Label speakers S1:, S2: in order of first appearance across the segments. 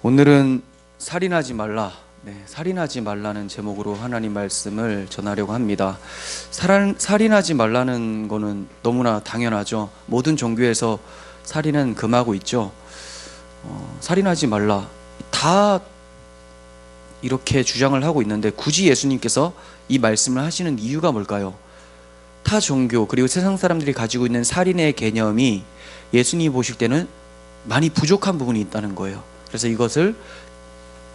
S1: 오늘은 살인하지 말라, 살인하지 말라는 제목으로 하나님 말씀을 전하려고 합니다. 살인하지 말라는 거는 너무나 당연하죠. 모든 종교에서 살인은 금하고 있죠. 살인하지 말라, 다 이렇게 주장을 하고 있는데 굳이 예수님께서 이 말씀을 하시는 이유가 뭘까요? 타 종교 그리고 세상 사람들이 가지고 있는 살인의 개념이 예수님이 보실 때는 많이 부족한 부분이 있다는 거예요. 그래서 이것을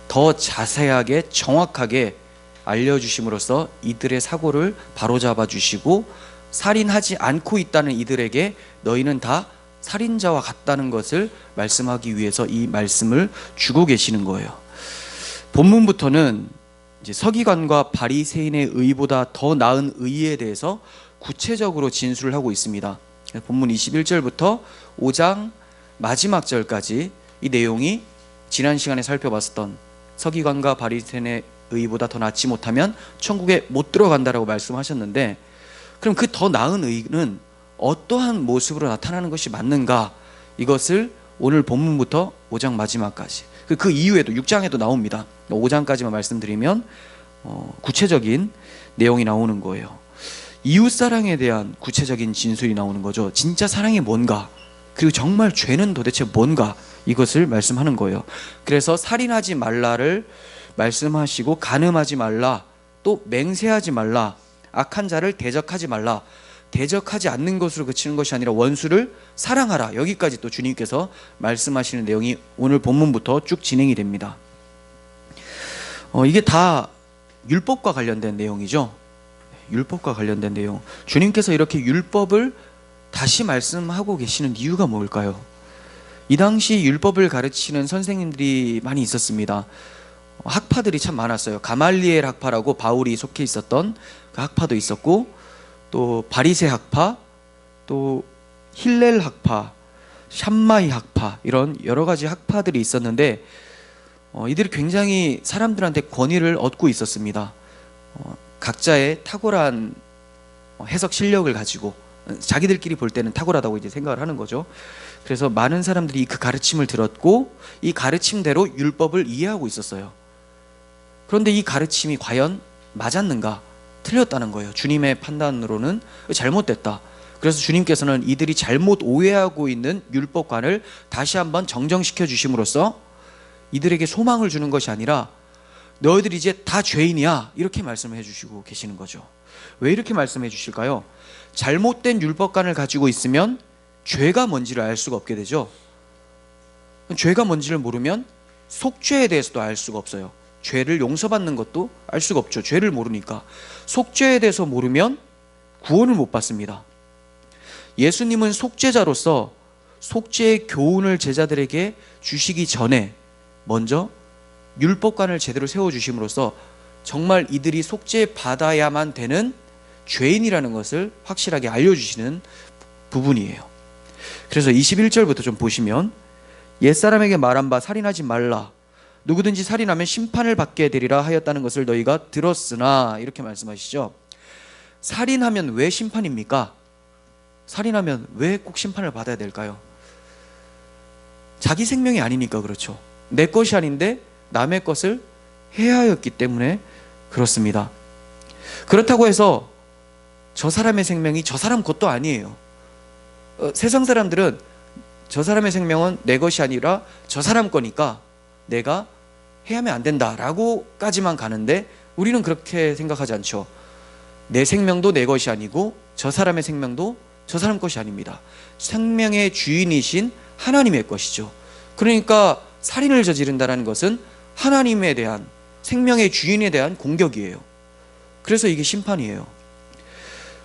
S1: 더 자세하게 정확하게 알려주심으로써 이들의 사고를 바로잡아 주시고, 살인하지 않고 있다는 이들에게 너희는 다 살인자와 같다는 것을 말씀하기 위해서 이 말씀을 주고 계시는 거예요. 본문부터는 이제 서기관과 바리새인의 의보다 더 나은 의에 대해서 구체적으로 진술을 하고 있습니다. 본문 21절부터 5장 마지막 절까지 이 내용이 지난 시간에 살펴봤었던 서기관과 바리새인의 의보다 더 낫지 못하면 천국에 못 들어간다라고 말씀하셨는데, 그럼 그 더 나은 의는 어떠한 모습으로 나타나는 것이 맞는가, 이것을 오늘 본문부터 5장 마지막까지, 그 이후에도 6장에도 나옵니다. 5장까지만 말씀드리면 구체적인 내용이 나오는 거예요. 이웃사랑에 대한 구체적인 진술이 나오는 거죠. 진짜 사랑이 뭔가, 그리고 정말 죄는 도대체 뭔가, 이것을 말씀하는 거예요. 그래서 살인하지 말라를 말씀하시고, 간음하지 말라, 또 맹세하지 말라, 악한 자를 대적하지 말라, 대적하지 않는 것으로 그치는 것이 아니라 원수를 사랑하라, 여기까지 또 주님께서 말씀하시는 내용이 오늘 본문부터 쭉 진행이 됩니다. 이게 다 율법과 관련된 내용이죠. 율법과 관련된 내용. 주님께서 이렇게 율법을 다시 말씀하고 계시는 이유가 뭘까요? 이 당시 율법을 가르치는 선생님들이 많이 있었습니다. 학파들이 참 많았어요. 가말리엘 학파라고 바울이 속해 있었던 그 학파도 있었고, 또 바리새 학파, 또 힐렐 학파, 샴마이 학파, 이런 여러 가지 학파들이 있었는데 이들이 굉장히 사람들한테 권위를 얻고 있었습니다. 각자의 탁월한 해석 실력을 가지고 자기들끼리 볼 때는 탁월하다고 이제 생각을 하는 거죠. 그래서 많은 사람들이 그 가르침을 들었고 이 가르침대로 율법을 이해하고 있었어요. 그런데 이 가르침이 과연 맞았는가? 틀렸다는 거예요. 주님의 판단으로는 잘못됐다. 그래서 주님께서는 이들이 잘못 오해하고 있는 율법관을 다시 한번 정정시켜 주심으로써 이들에게 소망을 주는 것이 아니라 너희들이 이제 다 죄인이야, 이렇게 말씀해 주시고 계시는 거죠. 왜 이렇게 말씀해 주실까요? 잘못된 율법관을 가지고 있으면 죄가 뭔지를 알 수가 없게 되죠. 죄가 뭔지를 모르면 속죄에 대해서도 알 수가 없어요. 죄를 용서받는 것도 알 수가 없죠. 죄를 모르니까. 속죄에 대해서 모르면 구원을 못 받습니다. 예수님은 속죄자로서 속죄의 교훈을 제자들에게 주시기 전에 먼저 율법관을 제대로 세워주심으로써 정말 이들이 속죄받아야만 되는 죄인이라는 것을 확실하게 알려주시는 부분이에요. 그래서 21절부터 좀 보시면, 옛사람에게 말한 바 살인하지 말라, 누구든지 살인하면 심판을 받게 되리라 하였다는 것을 너희가 들었으나, 이렇게 말씀하시죠. 살인하면 왜 심판입니까? 살인하면 왜 꼭 심판을 받아야 될까요? 자기 생명이 아니니까 그렇죠. 내 것이 아닌데 남의 것을 해하였기 때문에 그렇습니다. 그렇다고 해서 저 사람의 생명이 저 사람 것도 아니에요. 세상 사람들은 저 사람의 생명은 내 것이 아니라 저 사람 거니까 내가 해하면 안 된다라고까지만 가는데, 우리는 그렇게 생각하지 않죠. 내 생명도 내 것이 아니고 저 사람의 생명도 저 사람 것이 아닙니다. 생명의 주인이신 하나님의 것이죠. 그러니까 살인을 저지른다는 것은 하나님에 대한, 생명의 주인에 대한 공격이에요. 그래서 이게 심판이에요.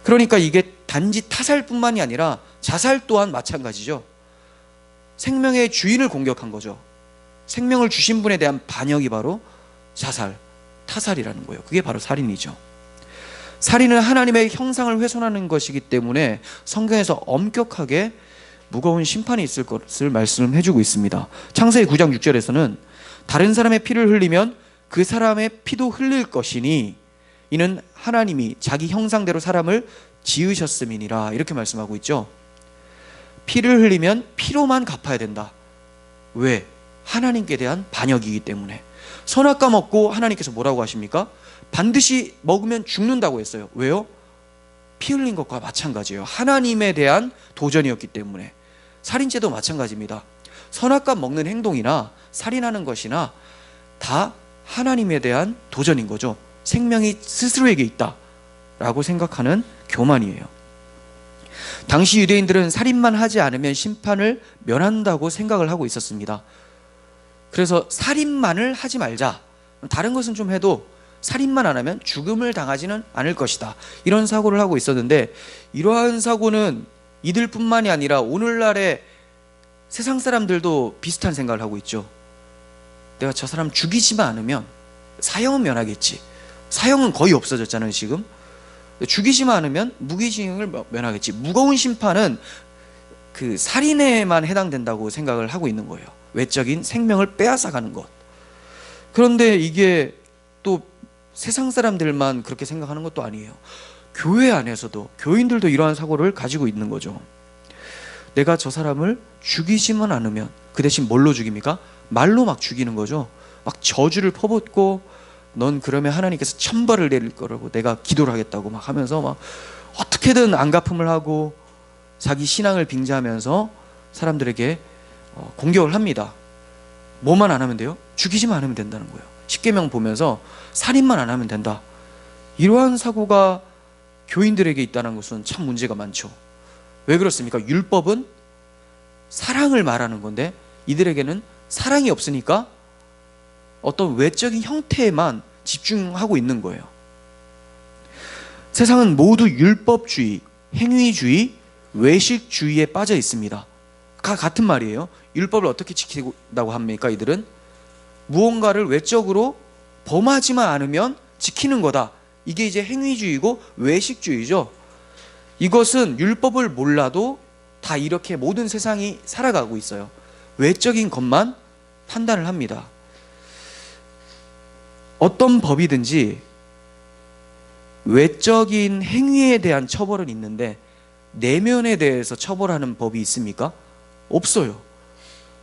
S1: 그러니까 이게 단지 타살뿐만이 아니라 자살 또한 마찬가지죠. 생명의 주인을 공격한 거죠. 생명을 주신 분에 대한 반역이 바로 자살, 타살이라는 거예요. 그게 바로 살인이죠. 살인은 하나님의 형상을 훼손하는 것이기 때문에 성경에서 엄격하게 무거운 심판이 있을 것을 말씀해주고 있습니다. 창세기 9장 6절에서는 다른 사람의 피를 흘리면 그 사람의 피도 흘릴 것이니 이는 하나님이 자기 형상대로 사람을 지으셨음이니라, 이렇게 말씀하고 있죠. 피를 흘리면 피로만 갚아야 된다. 왜? 하나님께 대한 반역이기 때문에. 선악과 먹고 하나님께서 뭐라고 하십니까? 반드시 먹으면 죽는다고 했어요. 왜요? 피 흘린 것과 마찬가지예요. 하나님에 대한 도전이었기 때문에. 살인죄도 마찬가지입니다. 선악과 먹는 행동이나 살인하는 것이나 다 하나님에 대한 도전인 거죠. 생명이 스스로에게 있다 라고 생각하는 교만이에요. 당시 유대인들은 살인만 하지 않으면 심판을 면한다고 생각을 하고 있었습니다. 그래서 살인만을 하지 말자, 다른 것은 좀 해도 살인만 안 하면 죽음을 당하지는 않을 것이다, 이런 사고를 하고 있었는데, 이러한 사고는 이들뿐만이 아니라 오늘날의 세상 사람들도 비슷한 생각을 하고 있죠. 내가 저 사람 죽이지만 않으면 사형은 면하겠지. 사형은 거의 없어졌잖아요 지금. 죽이지만 않으면 무기징역을 면하겠지. 무거운 심판은 그 살인에만 해당된다고 생각을 하고 있는 거예요. 외적인 생명을 빼앗아가는 것. 그런데 이게 또 세상 사람들만 그렇게 생각하는 것도 아니에요. 교회 안에서도, 교인들도 이러한 사고를 가지고 있는 거죠. 내가 저 사람을 죽이지만 않으면, 그 대신 뭘로 죽입니까? 말로 막 죽이는 거죠. 막 저주를 퍼붓고, 넌 그러면 하나님께서 천벌을 내릴 거라고 내가 기도를 하겠다고 막 하면서 막 어떻게든 안갚음을 하고 자기 신앙을 빙자하면서 사람들에게 공격을 합니다. 뭐만 안 하면 돼요? 죽이지만 않으면 된다는 거예요. 십계명 보면서 살인만 안 하면 된다. 이러한 사고가 교인들에게 있다는 것은 참 문제가 많죠. 왜 그렇습니까? 율법은 사랑을 말하는 건데 이들에게는 사랑이 없으니까 어떤 외적인 형태에만 집중하고 있는 거예요. 세상은 모두 율법주의, 행위주의, 외식주의에 빠져 있습니다. 같은 말이에요. 율법을 어떻게 지킨다고 합니까? 이들은 무언가를 외적으로 범하지만 않으면 지키는 거다. 이게 이제 행위주의고 외식주의죠. 이것은 율법을 몰라도 다 이렇게 모든 세상이 살아가고 있어요. 외적인 것만 판단을 합니다. 어떤 법이든지 외적인 행위에 대한 처벌은 있는데 내면에 대해서 처벌하는 법이 있습니까? 없어요.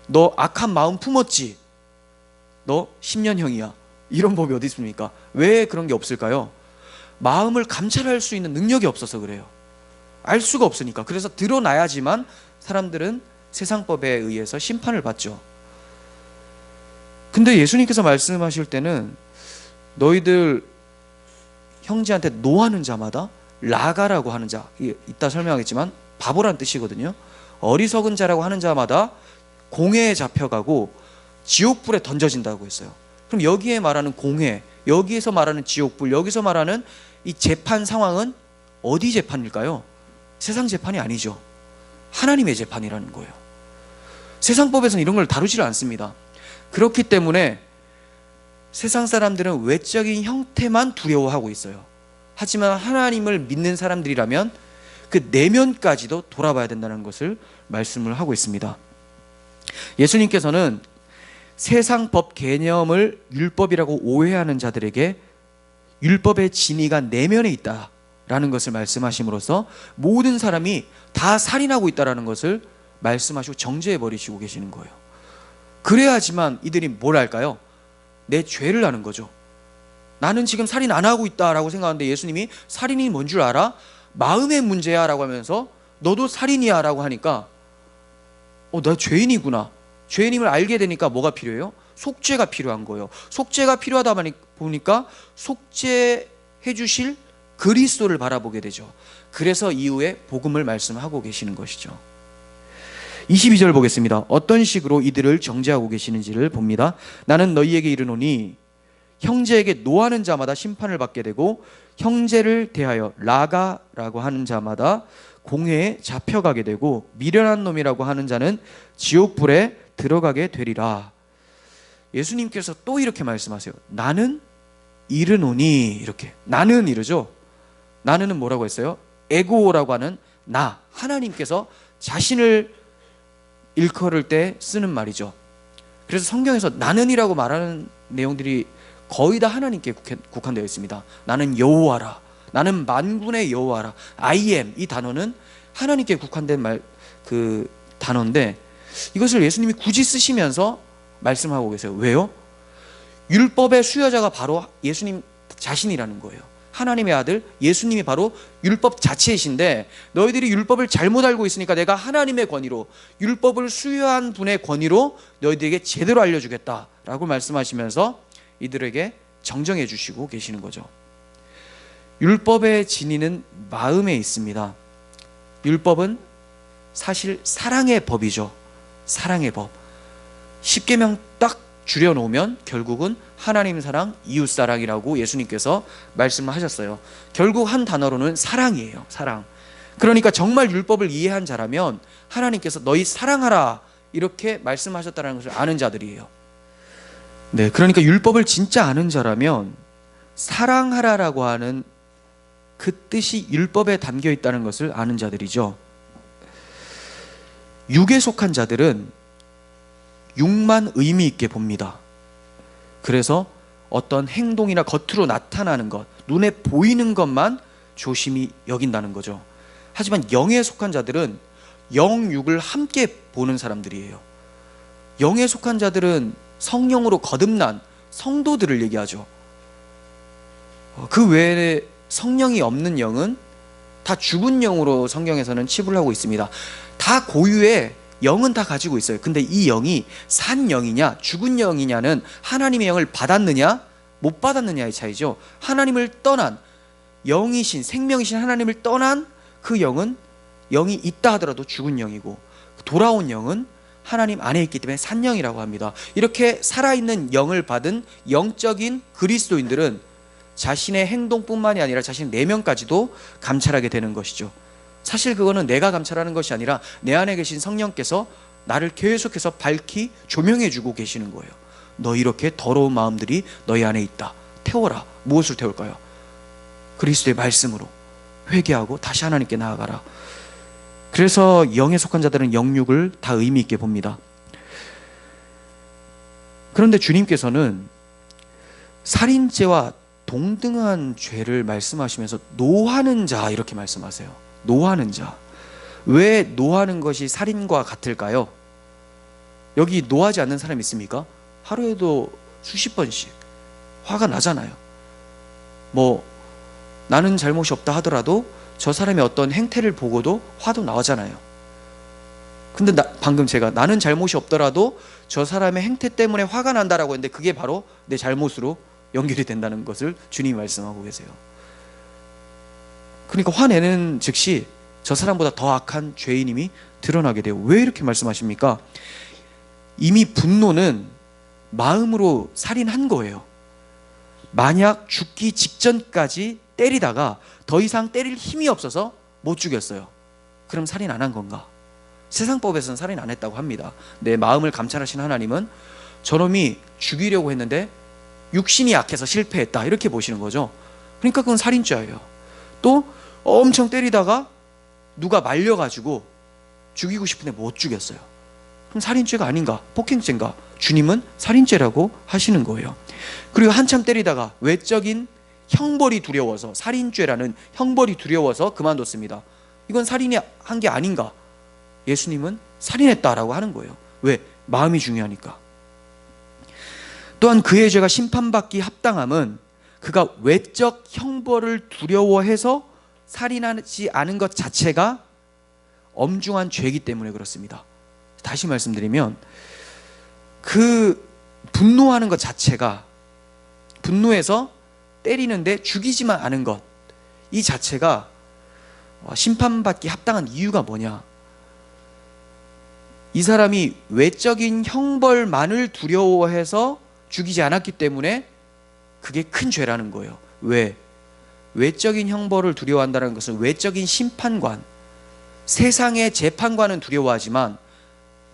S1: 너 악한 마음 품었지? 너 10년형이야. 이런 법이 어디 있습니까? 왜 그런 게 없을까요? 마음을 감찰할 수 있는 능력이 없어서 그래요. 알 수가 없으니까. 그래서 드러나야지만 사람들은 세상법에 의해서 심판을 받죠. 근데 예수님께서 말씀하실 때는 너희들 형제한테 노하는 자마다, 라가라고 하는 자, 이따 설명하겠지만 바보란 뜻이거든요. 어리석은 자라고 하는 자마다 공회에 잡혀가고 지옥불에 던져진다고 했어요. 그럼 여기에 말하는 공회, 여기에서 말하는 지옥불, 여기서 말하는 이 재판 상황은 어디 재판일까요? 세상 재판이 아니죠. 하나님의 재판이라는 거예요. 세상법에서는 이런 걸 다루지를 않습니다. 그렇기 때문에 세상 사람들은 외적인 형태만 두려워하고 있어요. 하지만 하나님을 믿는 사람들이라면 그 내면까지도 돌아봐야 된다는 것을 말씀을 하고 있습니다. 예수님께서는 세상 법 개념을 율법이라고 오해하는 자들에게 율법의 진위가 내면에 있다라는 것을 말씀하심으로써 모든 사람이 다 살인하고 있다라는 것을 말씀하시고 정죄해 버리시고 계시는 거예요. 그래야지만 이들이 뭘 할까요? 내 죄를 아는 거죠. 나는 지금 살인 안 하고 있다라고 생각하는데 예수님이 살인이 뭔 줄 알아? 마음의 문제야 라고 하면서 너도 살인이야 라고 하니까 나 죄인이구나. 죄인임을 알게 되니까 뭐가 필요해요? 속죄가 필요한 거예요. 속죄가 필요하다 보니까 속죄해 주실 그리스도를 바라보게 되죠. 그래서 이후에 복음을 말씀하고 계시는 것이죠. 22절 보겠습니다. 어떤 식으로 이들을 정죄하고 계시는지를 봅니다. 나는 너희에게 이르노니 형제에게 노하는 자마다 심판을 받게 되고 형제를 대하여 라가라고 하는 자마다 공회에 잡혀가게 되고 미련한 놈이라고 하는 자는 지옥불에 들어가게 되리라. 예수님께서 또 이렇게 말씀하세요. 나는 이르노니, 이렇게 나는 이르죠. 나는은 뭐라고 했어요? 에고라고 하는 나, 하나님께서 자신을 일컬을 때 쓰는 말이죠. 그래서 성경에서 나는이라고 말하는 내용들이 거의 다 하나님께 국한되어 있습니다. 나는 여호와라, 나는 만군의 여호와라. I am, 이 단어는 하나님께 국한된 그 단어인데 이것을 예수님이 굳이 쓰시면서 말씀하고 계세요. 왜요? 율법의 수여자가 바로 예수님 자신이라는 거예요. 하나님의 아들 예수님이 바로 율법 자체이신데 너희들이 율법을 잘못 알고 있으니까 내가 하나님의 권위로 율법을 수여한 분의 권위로 너희들에게 제대로 알려주겠다라고 말씀하시면서 이들에게 정정해 주시고 계시는 거죠. 율법의 진리는 마음에 있습니다. 율법은 사실 사랑의 법이죠. 사랑의 법. 십계명 딱 줄여놓으면 결국은 하나님 사랑, 이웃 사랑이라고 예수님께서 말씀을 하셨어요. 결국 한 단어로는 사랑이에요. 사랑. 그러니까 정말 율법을 이해한 자라면 하나님께서 너희 사랑하라 이렇게 말씀하셨다는 것을 아는 자들이에요. 네, 그러니까 율법을 진짜 아는 자라면 사랑하라라고 하는 그 뜻이 율법에 담겨 있다는 것을 아는 자들이죠. 육에 속한 자들은 육만 의미 있게 봅니다. 그래서 어떤 행동이나 겉으로 나타나는 것, 눈에 보이는 것만 조심히 여긴다는 거죠. 하지만 영에 속한 자들은 영, 육을 함께 보는 사람들이에요. 영에 속한 자들은 성령으로 거듭난 성도들을 얘기하죠. 그 외에 성령이 없는 영은 다 죽은 영으로 성경에서는 치부를 하고 있습니다. 다 고유의 영은 다 가지고 있어요. 근데 이 영이 산 영이냐 죽은 영이냐는 하나님의 영을 받았느냐 못 받았느냐의 차이죠. 하나님을 떠난 영이신 생명이신 하나님을 떠난 그 영은 영이 있다 하더라도 죽은 영이고 돌아온 영은 하나님 안에 있기 때문에 산 영이라고 합니다. 이렇게 살아있는 영을 받은 영적인 그리스도인들은 자신의 행동뿐만이 아니라 자신의 내면까지도 감찰하게 되는 것이죠. 사실 그거는 내가 감찰하는 것이 아니라 내 안에 계신 성령께서 나를 계속해서 밝히 조명해 주고 계시는 거예요. 너 이렇게 더러운 마음들이 너희 안에 있다. 태워라. 무엇을 태울까요? 그리스도의 말씀으로 회개하고 다시 하나님께 나아가라. 그래서 영에 속한 자들은 영육을 다 의미 있게 봅니다. 그런데 주님께서는 살인죄와 동등한 죄를 말씀하시면서 노하는 자 이렇게 말씀하세요. 노하는 자. 왜 노하는 것이 살인과 같을까요? 여기 노하지 않는 사람 있습니까? 하루에도 수십 번씩 화가 나잖아요. 나는 잘못이 없다 하더라도 저 사람의 어떤 행태를 보고도 화도 나오잖아요. 근데 방금 제가 나는 잘못이 없더라도 저 사람의 행태 때문에 화가 난다라고 했는데 그게 바로 내 잘못으로 연결이 된다는 것을 주님이 말씀하고 계세요. 그러니까 화내는 즉시 저 사람보다 더 악한 죄인임이 드러나게 돼요. 왜 이렇게 말씀하십니까? 이미 분노는 마음으로 살인한 거예요. 만약 죽기 직전까지 때리다가 더 이상 때릴 힘이 없어서 못 죽였어요. 그럼 살인 안 한 건가? 세상법에서는 살인 안 했다고 합니다. 내 마음을 감찰하신 하나님은 저놈이 죽이려고 했는데 육신이 약해서 실패했다 이렇게 보시는 거죠. 그러니까 그건 살인죄예요. 또 엄청 때리다가 누가 말려가지고 죽이고 싶은데 못 죽였어요. 그럼 살인죄가 아닌가? 폭행죄인가? 주님은 살인죄라고 하시는 거예요. 그리고 한참 때리다가 외적인 형벌이 두려워서 살인죄라는 형벌이 두려워서 그만뒀습니다. 이건 살인이 한 게 아닌가? 예수님은 살인했다라고 하는 거예요. 왜? 마음이 중요하니까. 또한 그의 죄가 심판받기 합당함은 그가 외적 형벌을 두려워해서 살인하지 않은 것 자체가 엄중한 죄이기 때문에 그렇습니다. 다시 말씀드리면 그 분노하는 것 자체가 분노해서 때리는데 죽이지만 않은 것 이 자체가 심판받기 합당한 이유가 뭐냐? 이 사람이 외적인 형벌만을 두려워해서 죽이지 않았기 때문에 그게 큰 죄라는 거예요. 왜? 외적인 형벌을 두려워한다는 것은 외적인 심판관, 세상의 재판관은 두려워하지만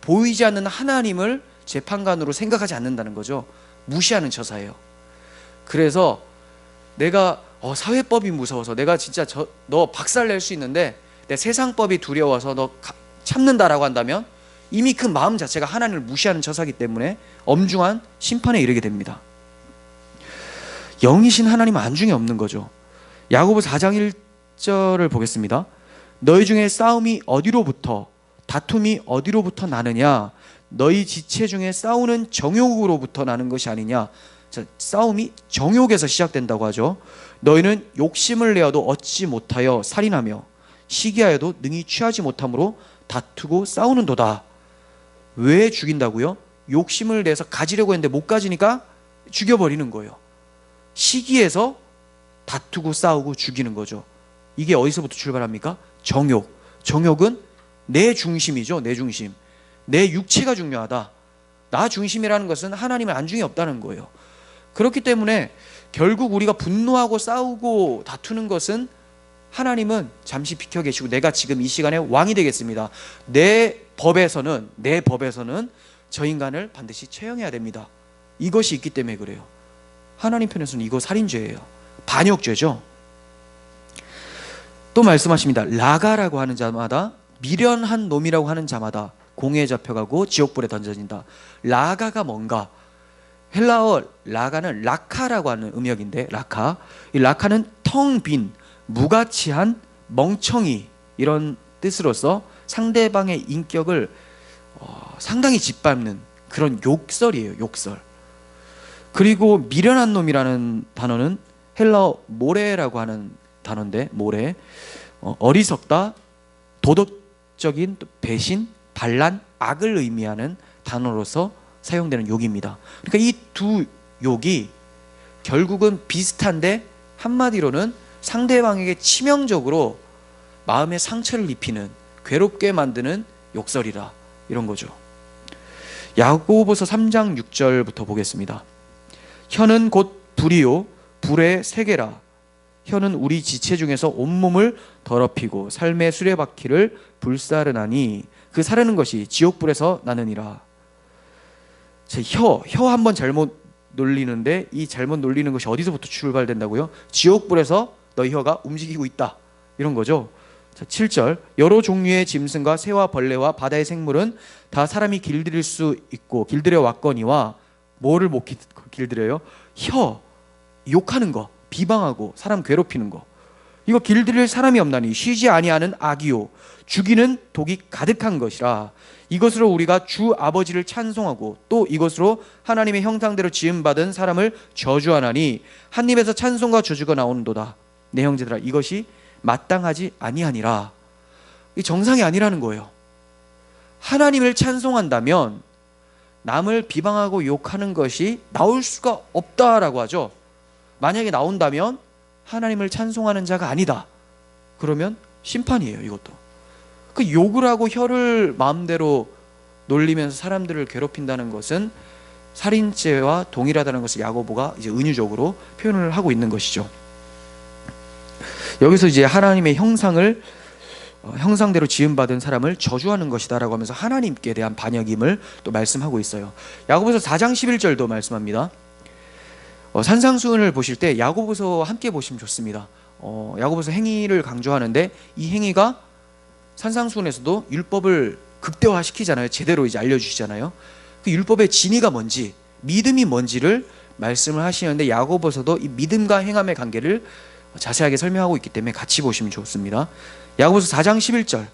S1: 보이지 않는 하나님을 재판관으로 생각하지 않는다는 거죠. 무시하는 처사예요. 그래서 내가 사회법이 무서워서 내가 진짜 너 박살낼 수 있는데 내 세상법이 두려워서 너 참는다라고 한다면 이미 그 마음 자체가 하나님을 무시하는 처사이기 때문에 엄중한 심판에 이르게 됩니다. 영이신 하나님은 안중에 없는 거죠. 야고보 4장 1절을 보겠습니다. 너희 중에 싸움이 어디로부터 다툼이 어디로부터 나느냐? 너희 지체 중에 싸우는 정욕으로부터 나는 것이 아니냐? 자, 싸움이 정욕에서 시작된다고 하죠. 너희는 욕심을 내어도 얻지 못하여 살인하며 시기하여도 능히 취하지 못함으로 다투고 싸우는도다. 왜 죽인다고요? 욕심을 내서 가지려고 했는데 못 가지니까 죽여버리는 거예요. 시기해서 다투고 싸우고 죽이는 거죠. 이게 어디서부터 출발합니까? 정욕. 정욕은 내 중심이죠. 내 중심. 내 육체가 중요하다. 나 중심이라는 것은 하나님은 안중에 없다는 거예요. 그렇기 때문에 결국 우리가 분노하고 싸우고 다투는 것은 하나님은 잠시 비켜 계시고 내가 지금 이 시간에 왕이 되겠습니다. 내 법에서는 저 인간을 반드시 처형해야 됩니다. 이것이 있기 때문에 그래요. 하나님 편에서는 이거 살인죄예요. 반역죄죠. 또 말씀하십니다. 라가라고 하는 자마다, 미련한 놈이라고 하는 자마다 공회에 잡혀가고 지옥불에 던져진다. 라가가 뭔가? 헬라어 라가는 라카라고 하는 음역인데, 라카. 이 라카는 텅 빈, 무가치한, 멍청이, 이런 뜻으로서 상대방의 인격을 상당히 짓밟는 그런 욕설이에요. 욕설. 그리고 미련한 놈이라는 단어는 헬라어 모레라고 하는 단어인데, 모레, 어리석다, 도덕적인 배신, 반란, 악을 의미하는 단어로서 사용되는 욕입니다. 그러니까 이 두 욕이 결국은 비슷한데 한마디로는 상대방에게 치명적으로 마음의 상처를 입히는, 괴롭게 만드는 욕설이라, 이런 거죠. 야고보서 3장 6절부터 보겠습니다. 혀는 곧 불이요 불의 세계라. 혀는 우리 지체 중에서 온몸을 더럽히고 삶의 수레바퀴를 불사르나니 그 사르는 것이 지옥불에서 나느니라. 혀 한번 잘못 놀리는데 이 잘못 놀리는 것이 어디서부터 출발된다고요? 지옥불에서 너희 혀가 움직이고 있다, 이런 거죠. 자, 7절. 여러 종류의 짐승과 새와 벌레와 바다의 생물은 다 사람이 길들일 수 있고 길들여 왔거니와, 뭐를 못 길들여요? 혀, 욕하는 거, 비방하고 사람 괴롭히는 거, 이거 길들일 사람이 없나니 쉬지 아니하는 악이요 죽이는 독이 가득한 것이라. 이것으로 우리가 주 아버지를 찬송하고 또 이것으로 하나님의 형상대로 지음받은 사람을 저주하나니 한 입에서 찬송과 저주가 나오는도다. 내 형제들아, 이것이 마땅하지 아니하니라. 이 정상이 아니라는 거예요. 하나님을 찬송한다면 남을 비방하고 욕하는 것이 나올 수가 없다라고 하죠. 만약에 나온다면 하나님을 찬송하는 자가 아니다. 그러면 심판이에요. 이것도. 그 욕을 하고 혀를 마음대로 놀리면서 사람들을 괴롭힌다는 것은 살인죄와 동일하다는 것을 야고보가 이제 은유적으로 표현을 하고 있는 것이죠. 여기서 이제 하나님의 형상대로 지음받은 사람을 저주하는 것이다라고 하면서 하나님께 대한 반역임을 또 말씀하고 있어요. 야고보서 4장 11절도 말씀합니다. 산상수훈을 보실 때 야고보서 함께 보시면 좋습니다. 야고보서 행위를 강조하는데 이 행위가 산상수훈에서도 율법을 극대화시키잖아요. 제대로 이제 알려주시잖아요. 그 율법의 진의가 뭔지, 믿음이 뭔지를 말씀을 하시는데 야고보서도 이 믿음과 행함의 관계를 자세하게 설명하고 있기 때문에 같이 보시면 좋습니다. 야고보서 4장 11절.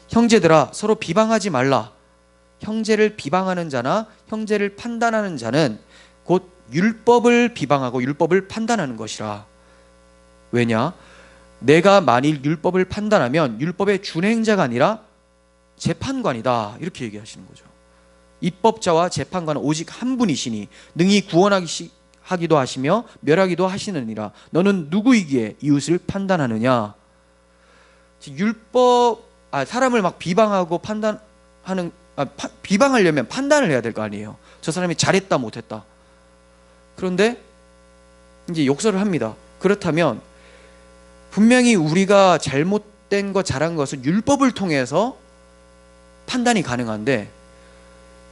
S1: 형제들아 서로 비방하지 말라. 형제를 비방하는 자나 형제를 판단하는 자는 곧 율법을 비방하고 율법을 판단하는 것이라. 왜냐? 내가 만일 율법을 판단하면 율법의 준행자가 아니라 재판관이다, 이렇게 얘기하시는 거죠. 입법자와 재판관은 오직 한 분이시니 능히 구원하기도 하시며 멸하기도 하시느니라. 너는 누구이기에 이웃을 판단하느냐? 사람을 막 비방하고 비방하려면 판단을 해야 될 거 아니에요. 저 사람이 잘했다 못했다. 그런데 이제 욕설을 합니다. 그렇다면 분명히 우리가 잘못된 것, 잘한 것은 율법을 통해서 판단이 가능한데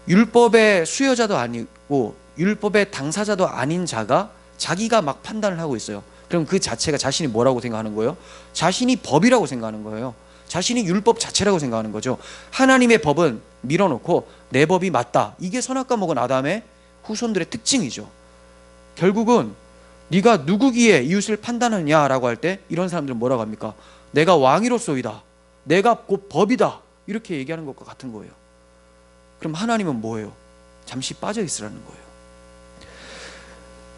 S1: 율법의 수여자도 아니고 율법의 당사자도 아닌 자가 자기가 막 판단을 하고 있어요. 그럼 그 자체가 자신이 뭐라고 생각하는 거예요? 자신이 법이라고 생각하는 거예요. 자신이 율법 자체라고 생각하는 거죠. 하나님의 법은 밀어놓고 내 법이 맞다. 이게 선악과 먹은 아담의 후손들의 특징이죠. 결국은 네가 누구기에 이웃을 판단하냐라고 할 때 이런 사람들은 뭐라고 합니까? 내가 왕이로소이다. 내가 곧 법이다. 이렇게 얘기하는 것과 같은 거예요. 그럼 하나님은 뭐예요? 잠시 빠져 있으라는 거예요.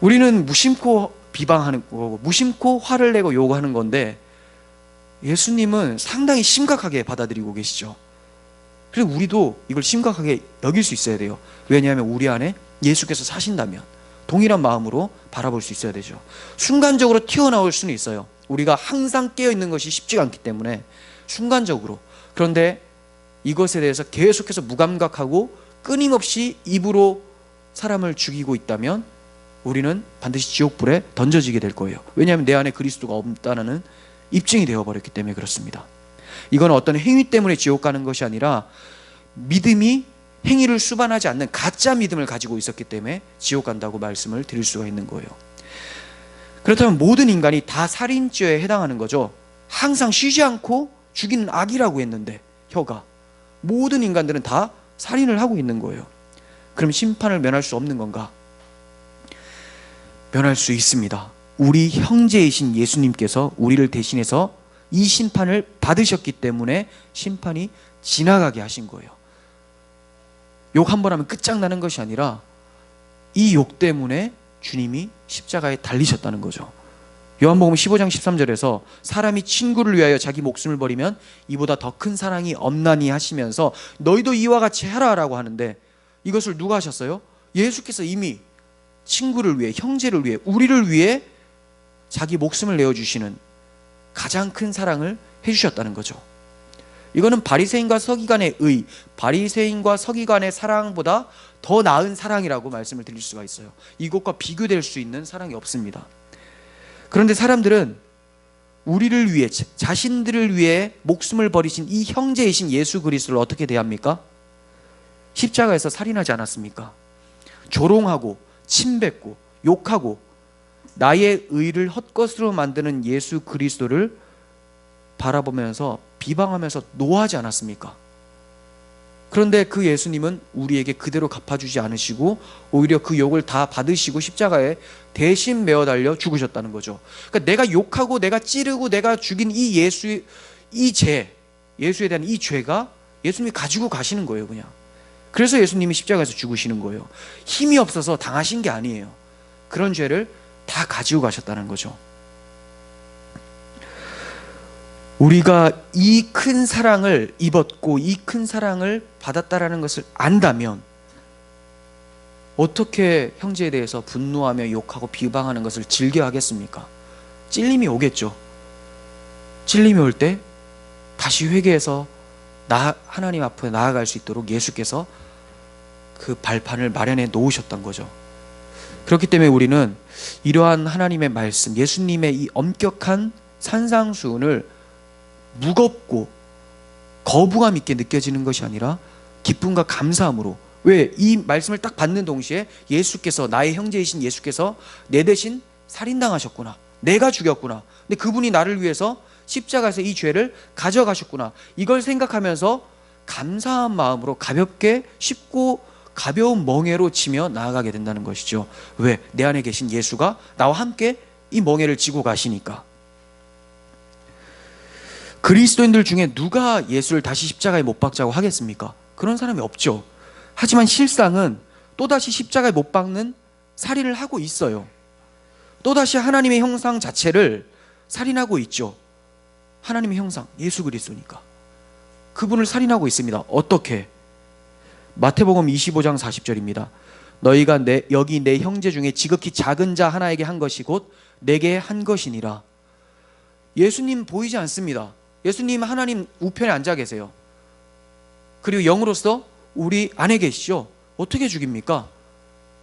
S1: 우리는 무심코 비방하는 거고 무심코 화를 내고 요구하는 건데 예수님은 상당히 심각하게 받아들이고 계시죠. 그래서 우리도 이걸 심각하게 여길 수 있어야 돼요. 왜냐하면 우리 안에 예수께서 사신다면 동일한 마음으로 바라볼 수 있어야 되죠. 순간적으로 튀어나올 수는 있어요. 우리가 항상 깨어있는 것이 쉽지가 않기 때문에 순간적으로. 그런데 이것에 대해서 계속해서 무감각하고 끊임없이 입으로 사람을 죽이고 있다면 우리는 반드시 지옥불에 던져지게 될 거예요. 왜냐하면 내 안에 그리스도가 없다는 입증이 되어버렸기 때문에 그렇습니다. 이건 어떤 행위 때문에 지옥 가는 것이 아니라 믿음이 행위를 수반하지 않는 가짜 믿음을 가지고 있었기 때문에 지옥 간다고 말씀을 드릴 수가 있는 거예요. 그렇다면 모든 인간이 다 살인죄에 해당하는 거죠. 항상 쉬지 않고 죽이는 악이라고 했는데 혀가 모든 인간들은 다 살인을 하고 있는 거예요. 그럼 심판을 면할 수 없는 건가? 면할 수 있습니다. 우리 형제이신 예수님께서 우리를 대신해서 이 심판을 받으셨기 때문에 심판이 지나가게 하신 거예요. 욕 한 번 하면 끝장나는 것이 아니라 이 욕 때문에 주님이 십자가에 달리셨다는 거죠. 요한복음 15장 13절에서 사람이 친구를 위하여 자기 목숨을 버리면 이보다 더 큰 사랑이 없나니 하시면서 너희도 이와 같이 해라 라고 하는데 이것을 누가 하셨어요? 예수께서 이미 친구를 위해, 형제를 위해, 우리를 위해 자기 목숨을 내어주시는 가장 큰 사랑을 해주셨다는 거죠. 이거는 바리새인과 서기관의 의, 바리새인과 서기관의 사랑보다 더 나은 사랑이라고 말씀을 드릴 수가 있어요. 이것과 비교될 수 있는 사랑이 없습니다. 그런데 사람들은 우리를 위해, 자신들을 위해 목숨을 버리신 이 형제이신 예수 그리스도를 어떻게 대합니까? 십자가에서 살인하지 않았습니까? 조롱하고 침뱉고 욕하고 나의 의를 헛것으로 만드는 예수 그리스도를 바라보면서 비방하면서 노하지 않았습니까? 그런데 그 예수님은 우리에게 그대로 갚아주지 않으시고 오히려 그 욕을 다 받으시고 십자가에 대신 메어 달려 죽으셨다는 거죠. 그러니까 내가 욕하고 내가 찌르고 내가 죽인 이 예수에 대한 이 죄가 예수님이 가지고 가시는 거예요, 그냥. 그래서 예수님이 십자가에서 죽으시는 거예요. 힘이 없어서 당하신 게 아니에요. 그런 죄를 다 가지고 가셨다는 거죠. 우리가 이 큰 사랑을 입었고 이 큰 사랑을 받았다라는 것을 안다면 어떻게 형제에 대해서 분노하며 욕하고 비방하는 것을 즐겨 하겠습니까? 찔림이 오겠죠. 찔림이 올 때 다시 회개해서 하나님 앞에 나아갈 수 있도록 예수께서 그 발판을 마련해 놓으셨던 거죠. 그렇기 때문에 우리는 이러한 하나님의 말씀, 예수님의 이 엄격한 산상수훈을 무겁고 거부감 있게 느껴지는 것이 아니라 기쁨과 감사함으로, 왜? 이 말씀을 딱 받는 동시에 예수께서, 나의 형제이신 예수께서 내 대신 살인당하셨구나, 내가 죽였구나, 근데 그분이 나를 위해서 십자가에서 이 죄를 가져가셨구나, 이걸 생각하면서 감사한 마음으로 가볍게, 쉽고 가벼운 멍에로 지며 나아가게 된다는 것이죠. 왜? 내 안에 계신 예수가 나와 함께 이 멍에를 지고 가시니까. 그리스도인들 중에 누가 예수를 다시 십자가에 못 박자고 하겠습니까? 그런 사람이 없죠. 하지만 실상은 또다시 십자가에 못 박는 살인을 하고 있어요. 또다시 하나님의 형상 자체를 살인하고 있죠. 하나님의 형상, 예수 그리스도니까 그분을 살인하고 있습니다. 어떻게? 마태복음 25장 40절입니다. 너희가 여기 내 형제 중에 지극히 작은 자 하나에게 한 것이 곧 내게 한 것이니라. 예수님 보이지 않습니다. 예수님 하나님 우편에 앉아 계세요. 그리고 영으로서 우리 안에 계시죠. 어떻게 죽입니까?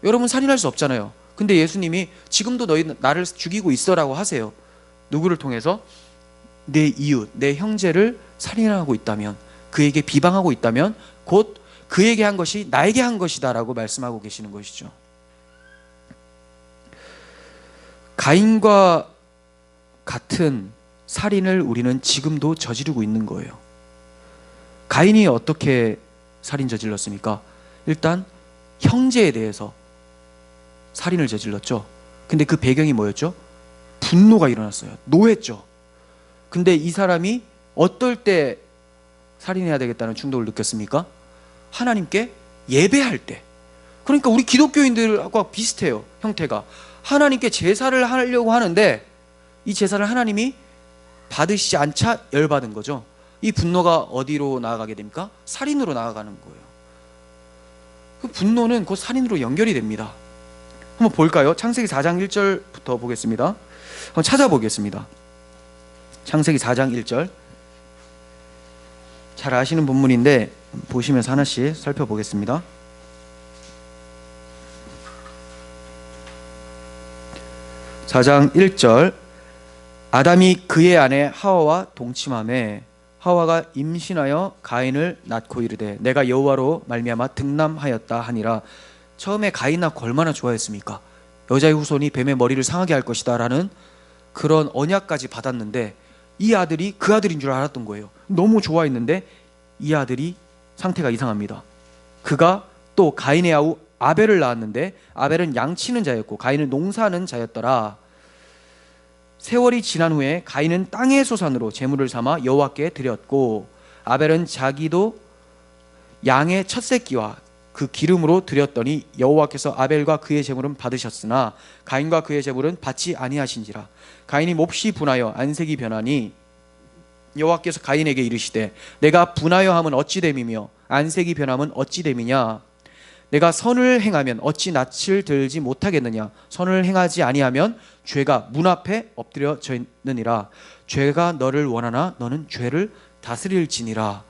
S1: 여러분 살인할 수 없잖아요. 근데 예수님이 지금도 너희 나를 죽이고 있어라고 하세요. 누구를 통해서? 내 이웃, 내 형제를 살인하고 있다면, 그에게 비방하고 있다면 곧 그에게 한 것이 나에게 한 것이다 라고 말씀하고 계시는 것이죠. 가인과 같은 살인을 우리는 지금도 저지르고 있는 거예요. 가인이 어떻게 살인 저질렀습니까? 일단 형제에 대해서 살인을 저질렀죠. 근데 그 배경이 뭐였죠? 분노가 일어났어요. 노했죠. 근데 이 사람이 어떨 때 살인해야 되겠다는 충동을 느꼈습니까? 하나님께 예배할 때. 그러니까 우리 기독교인들과 비슷해요. 형태가. 하나님께 제사를 하려고 하는데 이 제사를 하나님이 받으시지 않자 열받은 거죠. 이 분노가 어디로 나아가게 됩니까? 살인으로 나아가는 거예요. 그 분노는 곧 살인으로 연결이 됩니다. 한번 볼까요? 창세기 4장 1절부터 보겠습니다. 한번 찾아보겠습니다. 창세기 4장 1절. 잘 아시는 본문인데 보시면서 하나씩 살펴보겠습니다. (4장 1절) 아담이 그의 아내 하와와 동침하매 하와가 임신하여 가인을 낳고 이르되 내가 여호와로 말미암아 득남하였다 하니라. 처음에 가인 낳고 얼마나 좋아했습니까? 여자의 후손이 뱀의 머리를 상하게 할 것이다 라는 그런 언약까지 받았는데 이 아들이 그 아들인 줄 알았던 거예요. 너무 좋아했는데 이 아들이 상태가 이상합니다. 그가 또 가인의 아우 아벨을 낳았는데 아벨은 양치는 자였고 가인은 농사하는 자였더라. 세월이 지난 후에 가인은 땅의 소산으로 제물을 삼아 여호와께 드렸고 아벨은 자기도 양의 첫 새끼와 그 기름으로 드렸더니 여호와께서 아벨과 그의 제물은 받으셨으나 가인과 그의 제물은 받지 아니하신지라. 가인이 몹시 분하여 안색이 변하니 여호와께서 가인에게 이르시되 내가 분하여 함은 어찌 됨이며 안색이 변함은 어찌 됨이냐. 내가 선을 행하면 어찌 낯을 들지 못하겠느냐. 선을 행하지 아니하면 죄가 문 앞에 엎드려져 있느니라. 죄가 너를 원하나 너는 죄를 다스릴지니라.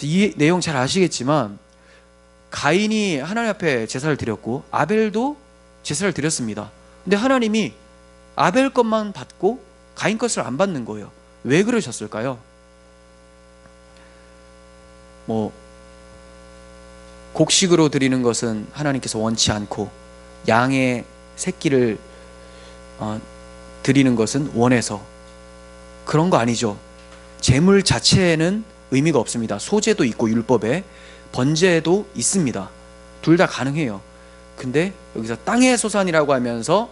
S1: 이 내용 잘 아시겠지만 가인이 하나님 앞에 제사를 드렸고 아벨도 제사를 드렸습니다. 근데 하나님이 아벨 것만 받고 가인 것을 안 받는 거예요. 왜 그러셨을까요? 곡식으로 드리는 것은 하나님께서 원치 않고 양의 새끼를 드리는 것은 원해서 그런 거 아니죠. 제물 자체에는 의미가 없습니다. 소제도 있고 율법에 번제도 있습니다. 둘 다 가능해요. 근데 여기서 땅의 소산이라고 하면서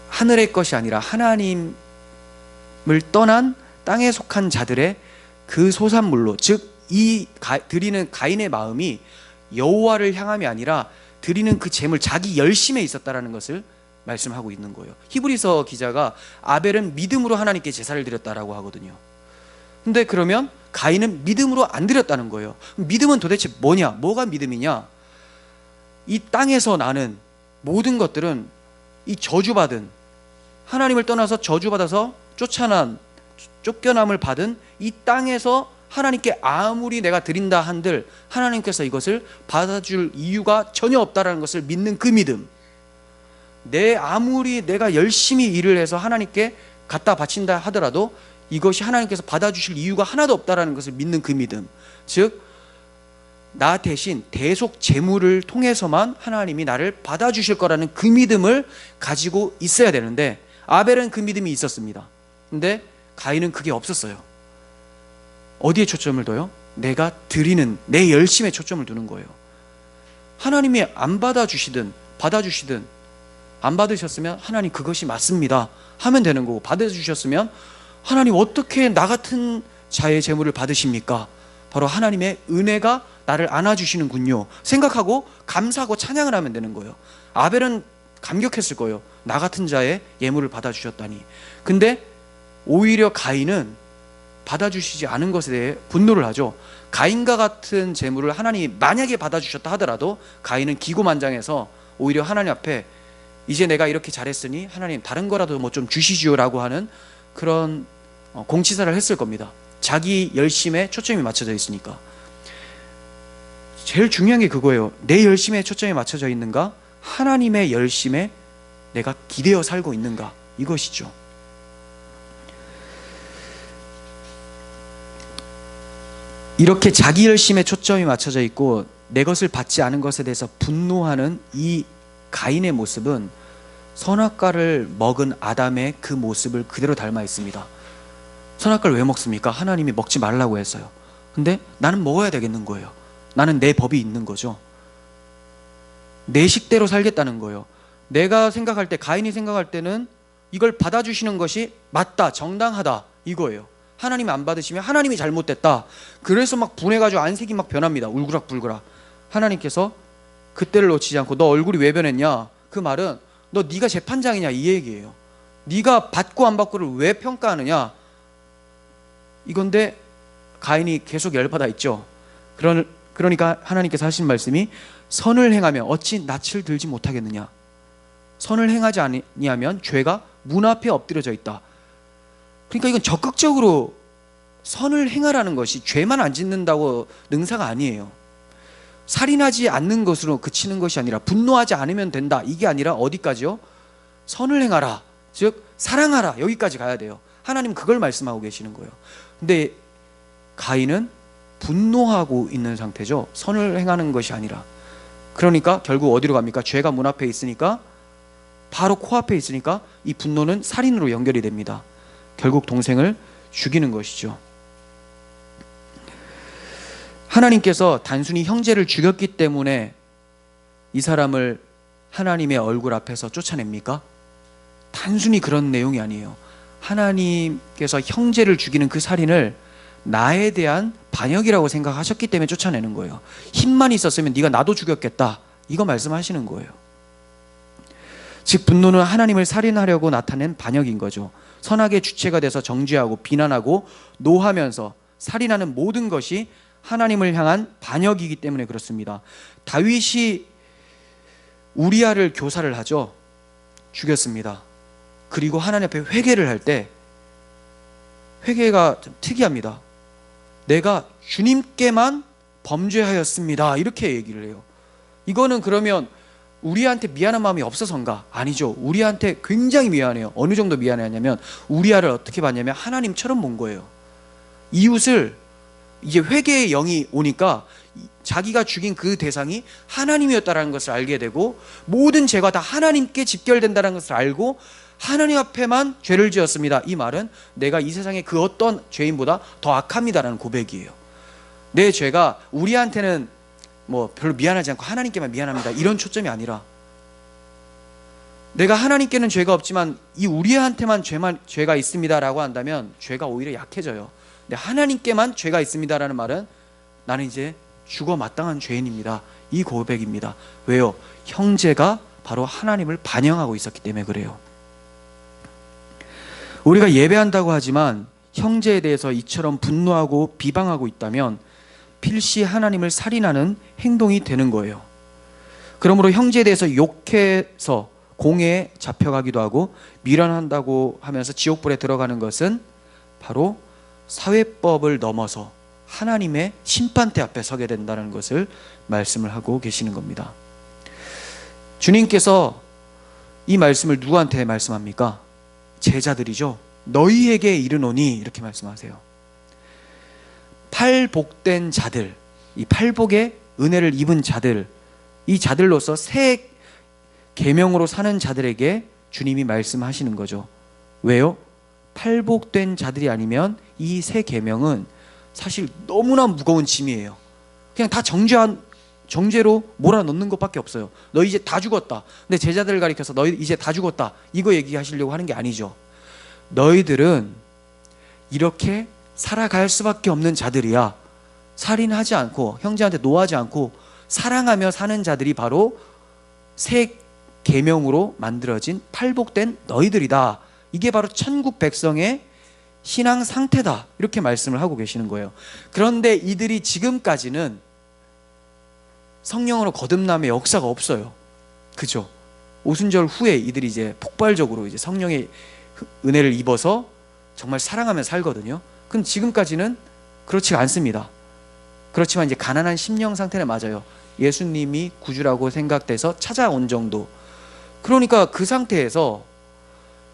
S1: 하늘의 것이 아니라 하나님을 떠난 땅에 속한 자들의 그 소산물로, 즉 이 드리는 가인의 마음이 여호와를 향함이 아니라 드리는 그 제물 자기 열심에 있었다라는 것을 말씀하고 있는 거예요. 히브리서 기자가 아벨은 믿음으로 하나님께 제사를 드렸다라고 하거든요. 근데 그러면 가인은 믿음으로 안 드렸다는 거예요. 믿음은 도대체 뭐냐? 뭐가 믿음이냐? 이 땅에서 나는 모든 것들은 이 저주받은, 하나님을 떠나서 저주받아서 쫓겨남을 받은 이 땅에서 하나님께 아무리 내가 드린다 한들 하나님께서 이것을 받아줄 이유가 전혀 없다라는 것을 믿는 그 믿음. 아무리 내가 열심히 일을 해서 하나님께 갖다 바친다 하더라도 이것이 하나님께서 받아주실 이유가 하나도 없다라는 것을 믿는 그 믿음. 즉 나 대신 대속 제물을 통해서만 하나님이 나를 받아주실 거라는 그 믿음을 가지고 있어야 되는데 아벨은 그 믿음이 있었습니다. 근데 가인은 그게 없었어요. 어디에 초점을 둬요? 내가 드리는 내 열심에 초점을 두는 거예요. 하나님이 안 받아주시든 받아주시든, 안 받으셨으면 하나님 그것이 맞습니다 하면 되는 거고, 받아주셨으면 하나님 어떻게 나 같은 자의 제물을 받으십니까? 바로 하나님의 은혜가 나를 안아주시는군요 생각하고 감사하고 찬양을 하면 되는 거예요. 아벨은 감격했을 거예요. 나 같은 자의 예물을 받아주셨다니. 근데 오히려 가인은 받아주시지 않은 것에 대해 분노를 하죠. 가인과 같은 제물을 하나님이 만약에 받아주셨다 하더라도 가인은 기고만장해서 오히려 하나님 앞에 이제 내가 이렇게 잘했으니 하나님 다른 거라도 뭐 좀 주시지요라고 하는 그런 공치사를 했을 겁니다. 자기 열심에 초점이 맞춰져 있으니까. 제일 중요한 게 그거예요. 내 열심에 초점이 맞춰져 있는가? 하나님의 열심에 내가 기대어 살고 있는가? 이것이죠. 이렇게 자기 열심에 초점이 맞춰져 있고 내 것을 받지 않은 것에 대해서 분노하는 이 가인의 모습은 선악과를 먹은 아담의 그 모습을 그대로 닮아 있습니다. 선악과를 왜 먹습니까? 하나님이 먹지 말라고 했어요. 근데 나는 먹어야 되겠는 거예요. 나는 내 법이 있는 거죠. 내 식대로 살겠다는 거예요. 내가 생각할 때, 가인이 생각할 때는 이걸 받아주시는 것이 맞다, 정당하다 이거예요. 하나님이 안 받으시면 하나님이 잘못됐다. 그래서 막 분해가지고 안색이 막 변합니다. 울그락불그락. 하나님께서 그때를 놓치지 않고 너 얼굴이 왜 변했냐? 그 말은 너 네가 재판장이냐 이 얘기예요. 네가 받고 안 받고를 왜 평가하느냐 이건데 가인이 계속 열받아 있죠. 그러니까 하나님께서 하신 말씀이 선을 행하면 어찌 낯을 들지 못하겠느냐. 선을 행하지 아니하면 죄가 문 앞에 엎드려져 있다. 그러니까 이건 적극적으로 선을 행하라는 것이 죄만 안 짓는다고 능사가 아니에요. 살인하지 않는 것으로 그치는 것이 아니라 분노하지 않으면 된다. 이게 아니라 어디까지요? 선을 행하라. 즉 사랑하라. 여기까지 가야 돼요. 하나님 그걸 말씀하고 계시는 거예요. 근데 가인은 분노하고 있는 상태죠. 선을 행하는 것이 아니라. 그러니까 결국 어디로 갑니까? 죄가 문 앞에 있으니까, 바로 코앞에 있으니까 이 분노는 살인으로 연결이 됩니다. 결국 동생을 죽이는 것이죠. 하나님께서 단순히 형제를 죽였기 때문에 이 사람을 하나님의 얼굴 앞에서 쫓아냅니까? 단순히 그런 내용이 아니에요. 하나님께서 형제를 죽이는 그 살인을 나에 대한 반역이라고 생각하셨기 때문에 쫓아내는 거예요. 힘만 있었으면 네가 나도 죽였겠다, 이거 말씀하시는 거예요. 즉 분노는 하나님을 살인하려고 나타낸 반역인 거죠. 선악의 주체가 돼서 정죄하고 비난하고 노하면서 살인하는 모든 것이 하나님을 향한 반역이기 때문에 그렇습니다. 다윗이 우리아를 교사를 하죠. 죽였습니다. 그리고 하나님 앞에 회개를 할 때 회개가 좀 특이합니다. 내가 주님께만 범죄하였습니다, 이렇게 얘기를 해요. 이거는 그러면 우리한테 미안한 마음이 없어서인가? 아니죠. 우리한테 굉장히 미안해요. 어느 정도 미안하냐면 우리아를 어떻게 봤냐면 하나님처럼 본 거예요. 이웃을 이제 회개의 영이 오니까 자기가 죽인 그 대상이 하나님이었다는 것을 알게 되고 모든 죄가 다 하나님께 집결된다는 것을 알고 하나님 앞에만 죄를 지었습니다. 이 말은 내가 이 세상의 그 어떤 죄인보다 더 악합니다라는 고백이에요. 내 죄가 우리한테는 뭐 별로 미안하지 않고 하나님께만 미안합니다, 이런 초점이 아니라 내가 하나님께는 죄가 없지만 이 우리한테만 죄가 있습니다라고 한다면 죄가 오히려 약해져요. 근데 하나님께만 죄가 있습니다라는 말은 나는 이제 죽어 마땅한 죄인입니다, 이 고백입니다. 왜요? 형제가 바로 하나님을 반영하고 있었기 때문에 그래요. 우리가 예배한다고 하지만 형제에 대해서 이처럼 분노하고 비방하고 있다면 필시 하나님을 살인하는 행동이 되는 거예요. 그러므로 형제에 대해서 욕해서 공회에 잡혀가기도 하고 미련한다고 하면서 지옥불에 들어가는 것은 바로 사회법을 넘어서 하나님의 심판대 앞에 서게 된다는 것을 말씀을 하고 계시는 겁니다. 주님께서 이 말씀을 누구한테 말씀합니까? 제자들이죠. 너희에게 이르노니, 이렇게 말씀하세요. 팔복된 자들, 이 팔복의 은혜를 입은 자들, 이 자들로서 새 계명으로 사는 자들에게 주님이 말씀하시는 거죠. 왜요? 팔복된 자들이 아니면 이 새 계명은 사실 너무나 무거운 짐이에요. 그냥 다 정죄로 몰아넣는 것밖에 없어요. 너 이제 다 죽었다. 근데 제자들을 가리켜서 너희 이제 다 죽었다, 이거 얘기하시려고 하는 게 아니죠. 너희들은 이렇게 살아갈 수밖에 없는 자들이야. 살인하지 않고 형제한테 노하지 않고 사랑하며 사는 자들이 바로 새 계명으로 만들어진 팔복된 너희들이다. 이게 바로 천국 백성의 신앙 상태다, 이렇게 말씀을 하고 계시는 거예요. 그런데 이들이 지금까지는 성령으로 거듭남의 역사가 없어요. 그죠? 오순절 후에 이들이 이제 폭발적으로 이제 성령의 은혜를 입어서 정말 사랑하며 살거든요. 근데 지금까지는 그렇지가 않습니다. 그렇지만 이제 가난한 심령 상태는 맞아요. 예수님이 구주라고 생각돼서 찾아온 정도. 그러니까 그 상태에서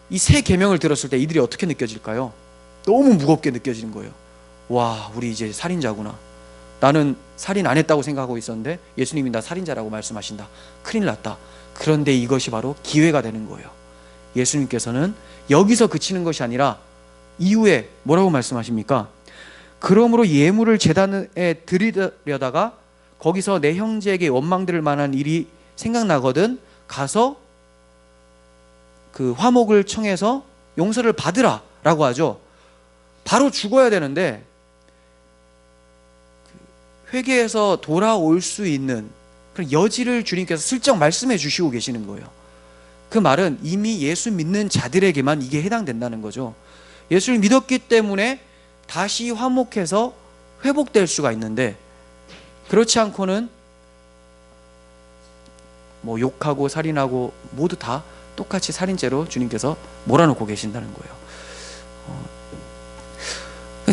S1: 이 새 계명을 들었을 때 이들이 어떻게 느껴질까요? 너무 무겁게 느껴지는 거예요. 와, 우리 이제 살인자구나. 나는 살인 안 했다고 생각하고 있었는데 예수님이 나 살인자라고 말씀하신다. 큰일 났다. 그런데 이것이 바로 기회가 되는 거예요. 예수님께서는 여기서 그치는 것이 아니라 이후에 뭐라고 말씀하십니까? 그러므로 예물을 제단에 드리려다가 거기서 내 형제에게 원망될 만한 일이 생각나거든 가서 그 화목을 청해서 용서를 받으라 라고 하죠. 바로 죽어야 되는데 회개해서 돌아올 수 있는 그런 여지를 주님께서 슬쩍 말씀해 주시고 계시는 거예요. 그 말은 이미 예수 믿는 자들에게만 이게 해당된다는 거죠. 예수를 믿었기 때문에 다시 화목해서 회복될 수가 있는데, 그렇지 않고는 뭐 욕하고 살인하고 모두 다 똑같이 살인죄로 주님께서 몰아놓고 계신다는 거예요.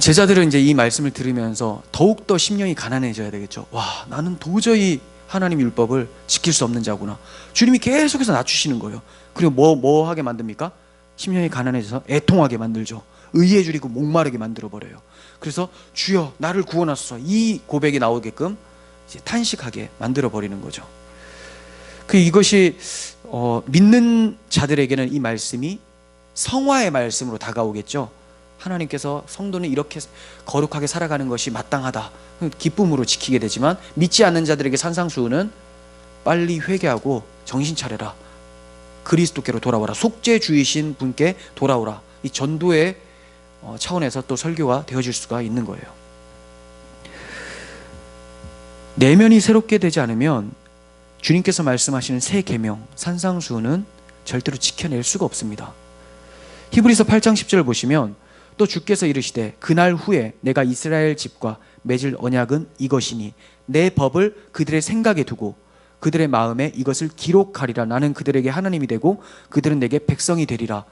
S1: 제자들은 이제 이 말씀을 들으면서 더욱더 심령이 가난해져야 되겠죠. 와, 나는 도저히 하나님 율법을 지킬 수 없는 자구나. 주님이 계속해서 낮추시는 거예요. 그리고 뭐 하게 만듭니까? 심령이 가난해져서 애통하게 만들죠. 의에 줄이고 목마르게 만들어버려요. 그래서 주여 나를 구원하소서, 이 고백이 나오게끔 이제 탄식하게 만들어버리는 거죠. 이것이 믿는 자들에게는 이 말씀이 성화의 말씀으로 다가오겠죠. 하나님께서 성도는 이렇게 거룩하게 살아가는 것이 마땅하다, 기쁨으로 지키게 되지만, 믿지 않는 자들에게 산상수훈은 빨리 회개하고 정신 차려라, 그리스도께로 돌아오라, 속죄주이신 분께 돌아오라, 이 전도의 차원에서 또 설교가 되어질 수가 있는 거예요. 내면이 새롭게 되지 않으면 주님께서 말씀하시는 새 계명, 산상수훈은 절대로 지켜낼 수가 없습니다. 히브리서 8장 10절을 보시면, 또 주께서 이르시되 그날 후에 내가 이스라엘 집과 맺을 언약은 이것이니 내 법을 그들의 생각에 두고 그들의 마음에 이것을 기록하리라. 나는 그들에게 하나님이 되고 그들은 내게 백성이 되리라.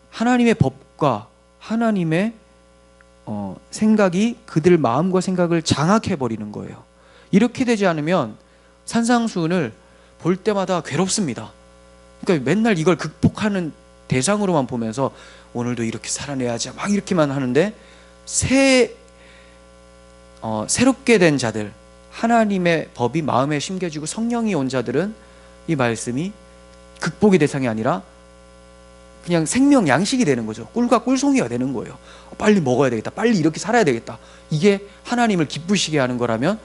S1: 하나님의 법과 하나님의 생각이 그들 마음과 생각을 장악해버리는 거예요. 이렇게 되지 않으면 산상수훈을 볼 때마다 괴롭습니다. 그러니까 맨날 이걸 극복하는 대상으로만 보면서 오늘도 이렇게 살아내야지 막 이렇게만 하는데, 새롭게 된 자들, 하나님의 법이 마음에 심겨지고 성령이 온 자들은 이 말씀이 극복의 대상이 아니라 그냥 생명 양식이 되는 거죠. 꿀과 꿀송이가 되는 거예요. 빨리 먹어야 되겠다, 빨리 이렇게 살아야 되겠다, 이게 하나님을 기쁘시게 하는 거라면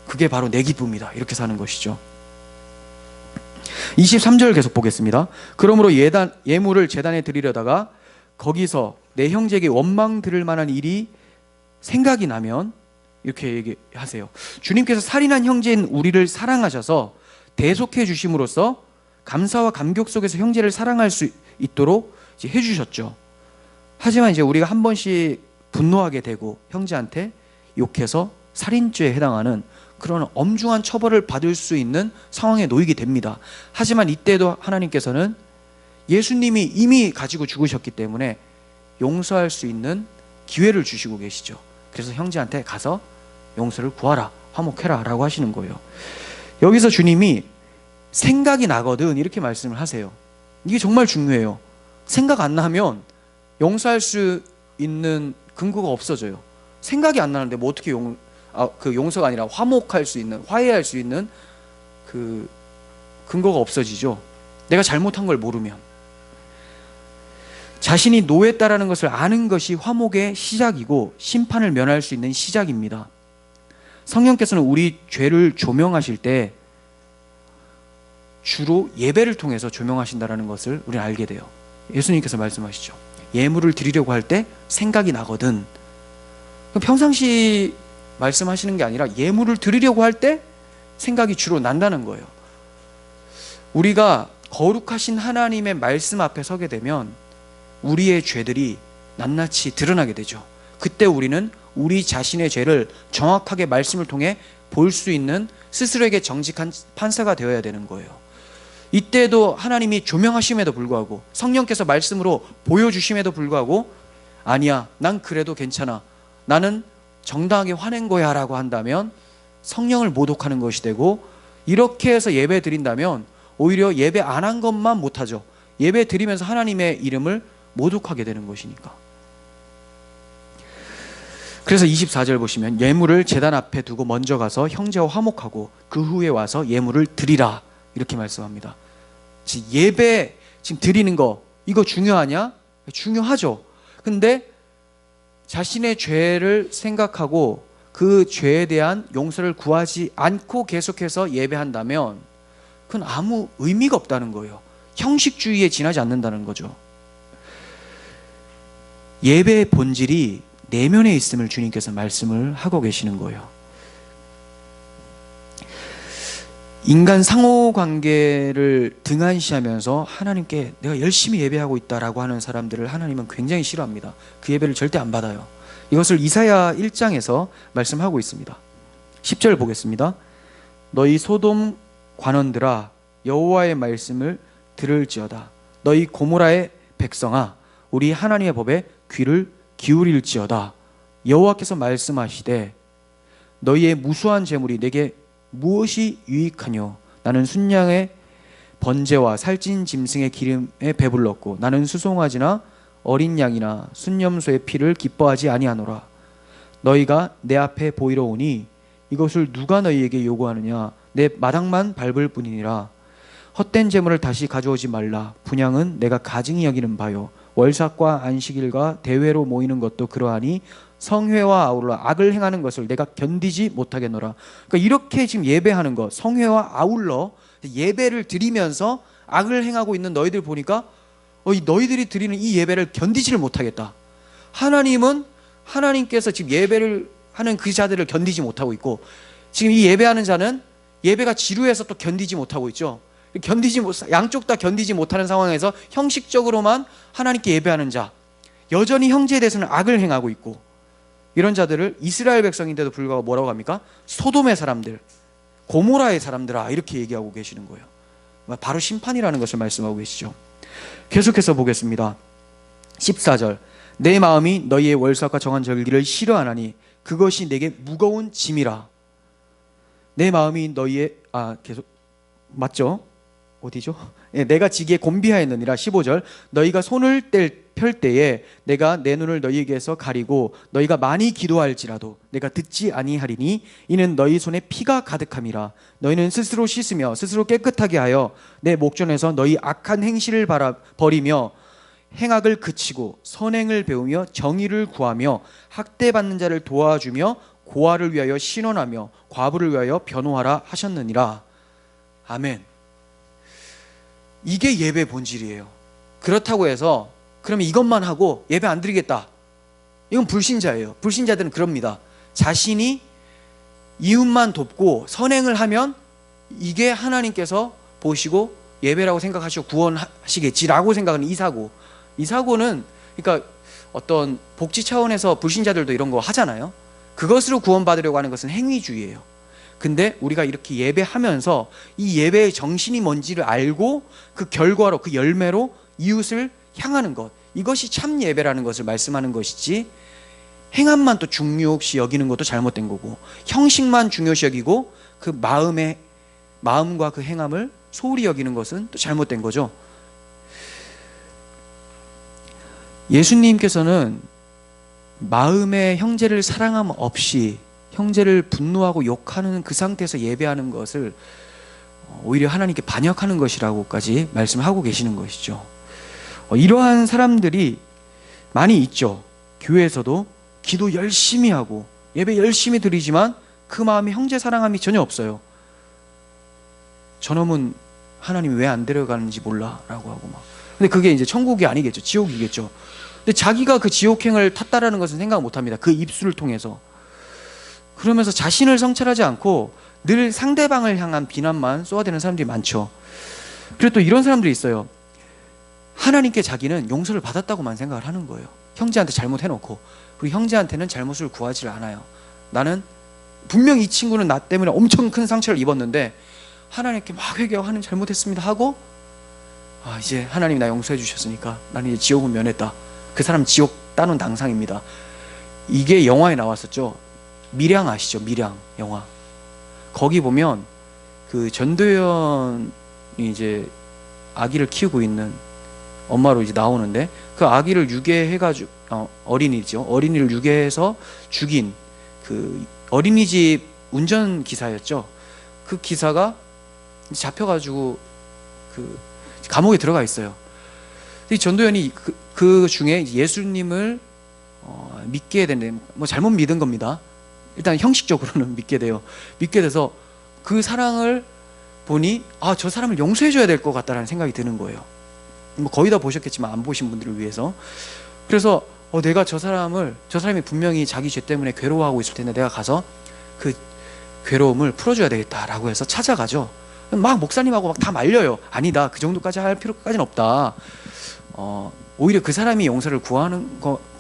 S1: 그게 바로 내 기쁨이다, 이렇게 사는 것이죠. 23절 계속 보겠습니다. 그러므로 예물을 제단에 드리려다가 거기서 내 형제에게 원망 들을 만한 일이 생각이 나면, 이렇게 얘기하세요. 주님께서 살인한 형제인 우리를 사랑하셔서 대속해 주심으로써 감사와 감격 속에서 형제를 사랑할 수 있도록 이제 해주셨죠. 하지만 이제 우리가 한 번씩 분노하게 되고 형제한테 욕해서 살인죄에 해당하는 그런 엄중한 처벌을 받을 수 있는 상황에 놓이게 됩니다. 하지만 이때도 하나님께서는 예수님이 이미 가지고 죽으셨기 때문에 용서할 수 있는 기회를 주시고 계시죠. 그래서 형제한테 가서 용서를 구하라, 화목해라 라고 하시는 거예요. 여기서 주님이 생각이 나거든, 이렇게 말씀을 하세요. 이게 정말 중요해요. 생각 안 나면 용서할 수 있는 근거가 없어져요. 생각이 안 나는데 뭐 어떻게 용서가 아니라 화목할 수 있는, 화해할 수 있는 그 근거가 없어지죠. 내가 잘못한 걸 모르면. 자신이 노했다라는 것을 아는 것이 화목의 시작이고 심판을 면할 수 있는 시작입니다. 성령께서는 우리 죄를 조명하실 때 주로 예배를 통해서 조명하신다는 것을 우리는 알게 돼요. 예수님께서 말씀하시죠. 예물을 드리려고 할 때 생각이 나거든. 평상시 말씀하시는 게 아니라 예물을 드리려고 할 때 생각이 주로 난다는 거예요. 우리가 거룩하신 하나님의 말씀 앞에 서게 되면 우리의 죄들이 낱낱이 드러나게 되죠. 그때 우리는 우리 자신의 죄를 정확하게 말씀을 통해 볼 수 있는 스스로에게 정직한 판사가 되어야 되는 거예요. 이때도 하나님이 조명하심에도 불구하고, 성령께서 말씀으로 보여주심에도 불구하고, 아니야, 난 그래도 괜찮아, 나는 정당하게 화낸 거야 라고 한다면 성령을 모독하는 것이 되고, 이렇게 해서 예배 드린다면 오히려 예배 안 한 것만 못하죠. 예배 드리면서 하나님의 이름을 모독하게 되는 것이니까. 그래서 24절 보시면 예물을 제단 앞에 두고 먼저 가서 형제와 화목하고 그 후에 와서 예물을 드리라, 이렇게 말씀합니다. 예배 지금 드리는 거, 이거 중요하냐? 중요하죠. 근데 자신의 죄를 생각하고 그 죄에 대한 용서를 구하지 않고 계속해서 예배한다면 그건 아무 의미가 없다는 거예요. 형식주의에 지나지 않는다는 거죠. 예배의 본질이 내면에 있음을 주님께서 말씀을 하고 계시는 거예요. 인간 상호관계를 등한시하면서 하나님께 내가 열심히 예배하고 있다라고 하는 사람들을 하나님은 굉장히 싫어합니다. 그 예배를 절대 안 받아요. 이것을 이사야 1장에서 말씀하고 있습니다. 10절 보겠습니다. 너희 소돔 관원들아 여호와의 말씀을 들을지어다. 너희 고모라의 백성아 우리 하나님의 법에 귀를 기울일지어다. 여호와께서 말씀하시되 너희의 무수한 재물이 내게 무엇이 유익하뇨? 나는 순양의 번제와 살찐 짐승의 기름에 배불렀고 나는 수송아지나 어린 양이나 순염소의 피를 기뻐하지 아니하노라. 너희가 내 앞에 보이러 오니 이것을 누가 너희에게 요구하느냐? 내 마당만 밟을 뿐이니라. 헛된 재물을 다시 가져오지 말라. 분향은 내가 가증히 여기는 바요. 월삭과 안식일과 대회로 모이는 것도 그러하니 성회와 아울러 악을 행하는 것을 내가 견디지 못하겠노라. 그러니까 이렇게 지금 예배하는 것, 성회와 아울러 예배를 드리면서 악을 행하고 있는 너희들 보니까 너희들이 드리는 이 예배를 견디지를 못하겠다. 하나님은 하나님께서 지금 예배를 하는 그 자들을 견디지 못하고 있고 지금 이 예배하는 자는 예배가 지루해서 또 견디지 못하고 있죠. 양쪽 다 견디지 못하는 상황에서 형식적으로만 하나님께 예배하는 자, 여전히 형제에 대해서는 악을 행하고 있고 이런 자들을 이스라엘 백성인데도 불구하고 뭐라고 합니까? 소돔의 사람들, 고모라의 사람들아 이렇게 얘기하고 계시는 거예요. 바로 심판이라는 것을 말씀하고 계시죠. 계속해서 보겠습니다. 14절 내 마음이 너희의 월삭과 정한 절기를 싫어하나니 그것이 내게 무거운 짐이라. 내 마음이 너희의 계속 맞죠? 어디죠? 내가 지기에 곤비하였느니라. 15절 너희가 손을 펼 때에 내가 내 눈을 너희에게서 가리고 너희가 많이 기도할지라도 내가 듣지 아니하리니 이는 너희 손에 피가 가득함이라. 너희는 스스로 씻으며 스스로 깨끗하게 하여 내 목전에서 너희 악한 행실을 버리며 행악을 그치고 선행을 배우며 정의를 구하며 학대받는 자를 도와주며 고아를 위하여 신원하며 과부를 위하여 변호하라 하셨느니라. 아멘. 이게 예배 본질이에요. 그렇다고 해서 그러면 이것만 하고 예배 안 드리겠다, 이건 불신자예요. 불신자들은 그럽니다. 자신이 이웃만 돕고 선행을 하면 이게 하나님께서 보시고 예배라고 생각하시고 구원하시겠지라고 생각하는 이 사고는 그러니까 어떤 복지 차원에서 불신자들도 이런 거 하잖아요. 그것으로 구원받으려고 하는 것은 행위주의예요. 근데 우리가 이렇게 예배하면서 이 예배의 정신이 뭔지를 알고 그 결과로, 그 열매로 이웃을 향하는 것, 이것이 참 예배라는 것을 말씀하는 것이지, 행함만 또 중요시 여기는 것도 잘못된 거고, 형식만 중요시 여기고 그 마음과 그 행함을 소홀히 여기는 것은 또 잘못된 거죠. 예수님께서는 마음의 형제를 사랑함 없이 형제를 분노하고 욕하는 그 상태에서 예배하는 것을 오히려 하나님께 반역하는 것이라고까지 말씀하고 계시는 것이죠. 이러한 사람들이 많이 있죠. 교회에서도 기도 열심히 하고 예배 열심히 드리지만 그 마음에 형제 사랑함이 전혀 없어요. 저놈은 하나님이 왜 안 데려가는지 몰라 라고 하고 막. 근데 그게 이제 천국이 아니겠죠. 지옥이겠죠. 근데 자기가 그 지옥행을 탔다라는 것은 생각 못합니다. 그 입술을 통해서. 그러면서 자신을 성찰하지 않고 늘 상대방을 향한 비난만 쏘아대는 사람들이 많죠. 그리고 또 이런 사람들이 있어요. 하나님께 자기는 용서를 받았다고만 생각을 하는 거예요. 형제한테 잘못해놓고, 그리고 형제한테는 잘못을 구하지 않아요. 나는 분명 이 친구는 나 때문에 엄청 큰 상처를 입었는데 하나님께 막 회개하고 하나님 잘못했습니다 하고, 이제 하나님이 나 용서해 주셨으니까 나는 이제 지옥은 면했다. 그 사람 지옥 따놓은 당상입니다. 이게 영화에 나왔었죠. 밀양 아시죠? 밀양 영화. 거기 보면 그 전도연이 이제 아기를 키우고 있는 엄마로 이제 나오는데, 그 아기를 유괴해가지고 어린이를 유괴해서 죽인 그 어린이집 운전기사였죠. 그 기사가 잡혀가지고 그 감옥에 들어가 있어요. 이 전도연이 그 중에 예수님을 믿게 되는데, 뭐 잘못 믿은 겁니다. 일단 형식적으로는 믿게 돼서 그 사랑을 보니 저 사람을 용서해 줘야 될 것 같다라는 생각이 드는 거예요. 뭐 거의 다 보셨겠지만 안 보신 분들을 위해서. 그래서 내가 저 사람이 분명히 자기 죄 때문에 괴로워하고 있을 텐데 내가 가서 그 괴로움을 풀어줘야 되겠다라고 해서 찾아가죠. 막 목사님하고 막 다 말려요. 아니다, 그 정도까지 할 필요까지는 없다. 오히려 그 사람이 용서를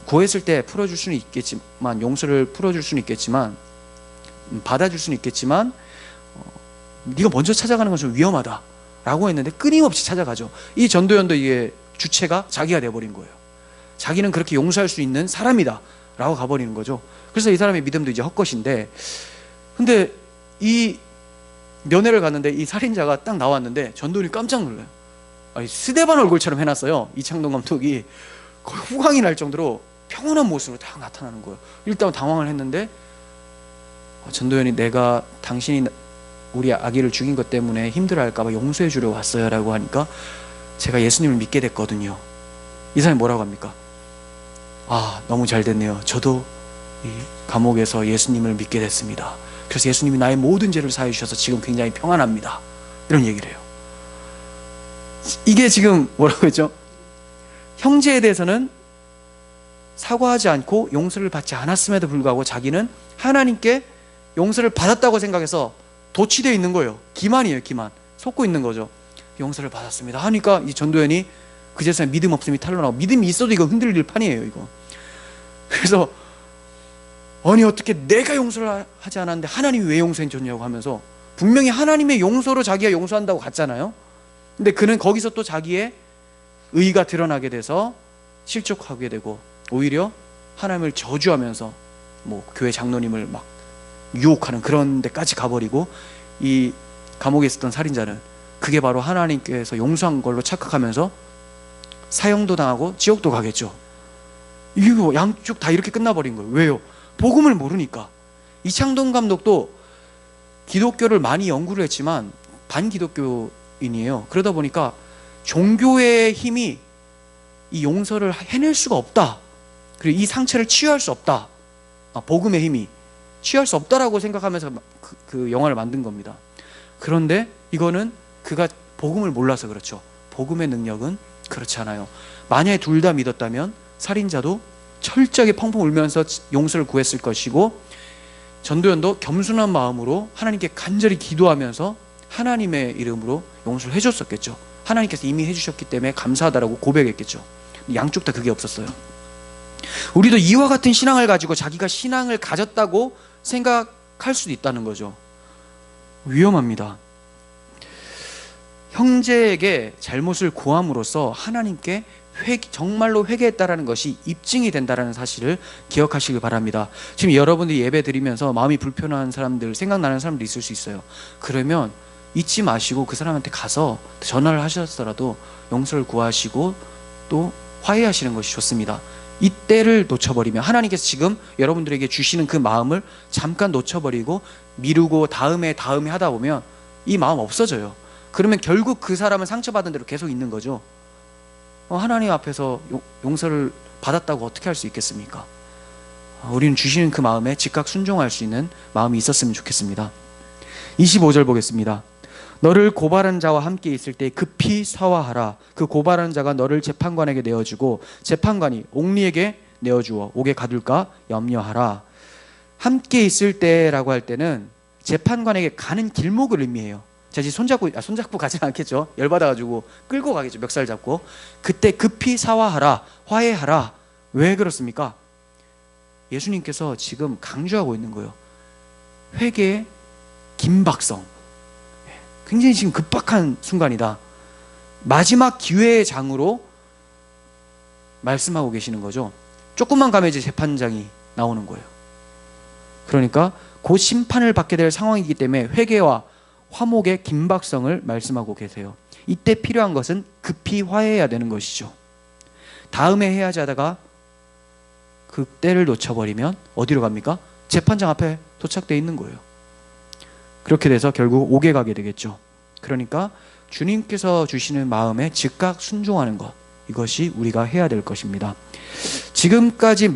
S1: 구했을 때 풀어줄 수는 있겠지만, 용서를 풀어줄 수는 있겠지만, 받아줄 수는 있겠지만, 네가 먼저 찾아가는 건 좀 위험하다라고 했는데 끊임없이 찾아가죠. 이 전도연도 이게 주체가 자기가 돼버린 거예요. 자기는 그렇게 용서할 수 있는 사람이다 라고 가버리는 거죠. 그래서 이 사람의 믿음도 이제 헛것인데, 근데 이 면회를 갔는데 이 살인자가 딱 나왔는데 전도연이 깜짝 놀라요. 아니, 스데반 얼굴처럼 해놨어요. 이창동 감독이. 거의 후광이 날 정도로 평온한 모습으로 딱 나타나는 거예요. 일단 당황을 했는데, 전도연이 내가 당신이 우리 아기를 죽인 것 때문에 힘들어할까 봐 용서해 주려 왔어요 라고 하니까 제가 예수님을 믿게 됐거든요. 이 사람이 뭐라고 합니까? 너무 잘 됐네요. 저도 이 감옥에서 예수님을 믿게 됐습니다. 그래서 예수님이 나의 모든 죄를 사해 주셔서 지금 굉장히 평안합니다. 이런 얘기를 해요. 이게 지금 뭐라고 했죠? 형제에 대해서는 사과하지 않고 용서를 받지 않았음에도 불구하고 자기는 하나님께 용서를 받았다고 생각해서 도취되어 있는 거예요. 기만이에요, 기만. 속고 있는 거죠. 용서를 받았습니다 하니까 이 전도연이 그제서야 믿음 없음이 탄로나고, 믿음이 있어도 이거 흔들릴 판이에요, 이거. 그래서 아니 어떻게 내가 용서를 하지 않았는데 하나님이 왜 용서해 줬냐고 하면서, 분명히 하나님의 용서로 자기가 용서한다고 갔잖아요. 근데 그는 거기서 또 자기의 의가 드러나게 돼서 실족하게 되고, 오히려 하나님을 저주하면서 교회 장로님을 막 유혹하는 그런 데까지 가버리고, 이 감옥에 있었던 살인자는 그게 바로 하나님께서 용서한 걸로 착각하면서 사형도 당하고 지옥도 가겠죠. 이거 양쪽 다 이렇게 끝나버린 거예요. 왜요? 복음을 모르니까. 이창동 감독도 기독교를 많이 연구를 했지만 반기독교인이에요. 그러다 보니까 종교의 힘이 이 용서를 해낼 수가 없다, 그리고 이 상처를 치유할 수 없다, 복음의 힘이 취할 수 없다라고 생각하면서 그 영화를 만든 겁니다. 그런데 이거는 그가 복음을 몰라서 그렇죠. 복음의 능력은 그렇지 않아요. 만약에 둘 다 믿었다면 살인자도 철저하게 펑펑 울면서 용서를 구했을 것이고, 전도연도 겸손한 마음으로 하나님께 간절히 기도하면서 하나님의 이름으로 용서를 해줬었겠죠. 하나님께서 이미 해주셨기 때문에 감사하다라고 고백했겠죠. 양쪽 다 그게 없었어요. 우리도 이와 같은 신앙을 가지고 자기가 신앙을 가졌다고 생각할 수도 있다는 거죠. 위험합니다. 형제에게 잘못을 고함으로써 하나님께 정말로 회개했다라는 것이 입증이 된다는 사실을 기억하시길 바랍니다. 지금 여러분들이 예배 드리면서 마음이 불편한 사람들, 생각나는 사람도 있을 수 있어요. 그러면 잊지 마시고 그 사람한테 가서 전화를 하셨더라도 용서를 구하시고 또 화해하시는 것이 좋습니다. 이때를 놓쳐버리면, 하나님께서 지금 여러분들에게 주시는 그 마음을 잠깐 놓쳐버리고 미루고 다음에 하다 보면 이 마음 없어져요. 그러면 결국 그 사람은 상처받은 대로 계속 있는 거죠. 하나님 앞에서 용서를 받았다고 어떻게 할 수 있겠습니까? 우리는 주시는 그 마음에 즉각 순종할 수 있는 마음이 있었으면 좋겠습니다. 25절 보겠습니다. 너를 고발한 자와 함께 있을 때 급히 사화하라. 그 고발한 자가 너를 재판관에게 내어주고 재판관이 옥리에게 내어주어 옥에 가둘까 염려하라. 함께 있을 때라고 할 때는 재판관에게 가는 길목을 의미해요. 제가 손잡고 가지는 않겠죠. 열받아가지고 끌고 가겠죠. 멱살 잡고. 그때 급히 사화하라, 화해하라. 왜 그렇습니까? 예수님께서 지금 강조하고 있는 거예요. 회개의 긴박성. 굉장히 지금 급박한 순간이다. 마지막 기회의 장으로 말씀하고 계시는 거죠. 조금만 가면 이제 재판장이 나오는 거예요. 그러니까 곧 심판을 받게 될 상황이기 때문에 회개와 화목의 긴박성을 말씀하고 계세요. 이때 필요한 것은 급히 화해해야 되는 것이죠. 다음에 해야지 하다가 그 때를 놓쳐버리면 어디로 갑니까? 재판장 앞에 도착되어 있는 거예요. 그렇게 돼서 결국 옥에 가게 되겠죠. 그러니까 주님께서 주시는 마음에 즉각 순종하는 것, 이것이 우리가 해야 될 것입니다. 지금까지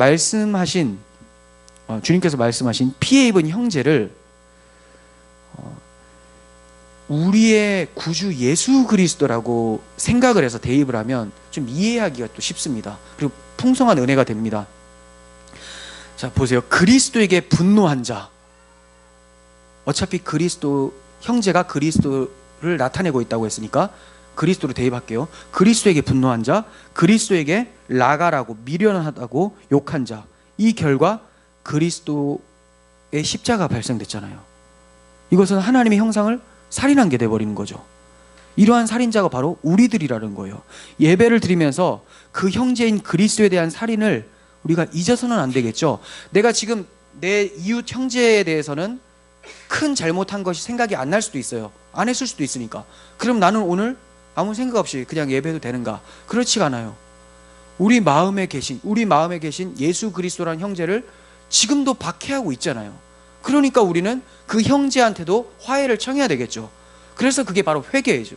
S1: 주님께서 말씀하신 피해 입은 형제를 우리의 구주 예수 그리스도라고 생각을 해서 대입을 하면 좀 이해하기가 또 쉽습니다. 그리고 풍성한 은혜가 됩니다. 자, 보세요. 그리스도에게 분노한 자. 어차피 그리스도 형제가 그리스도를 나타내고 있다고 했으니까 그리스도로 대입할게요. 그리스도에게 분노한 자, 그리스도에게 라가라고 미련하다고 욕한 자. 이 결과 그리스도의 십자가 발생됐잖아요. 이것은 하나님의 형상을 살인한 게 돼버리는 거죠. 이러한 살인자가 바로 우리들이라는 거예요. 예배를 드리면서 그 형제인 그리스도에 대한 살인을 우리가 잊어서는 안 되겠죠. 내가 지금 내 이웃 형제에 대해서는 큰 잘못한 것이 생각이 안 날 수도 있어요. 안 했을 수도 있으니까. 그럼 나는 오늘 아무 생각 없이 그냥 예배도 되는가? 그렇지가 않아요. 우리 마음에 계신 예수 그리스도라는 형제를 지금도 박해하고 있잖아요. 그러니까 우리는 그 형제한테도 화해를 청해야 되겠죠. 그래서 그게 바로 회개죠.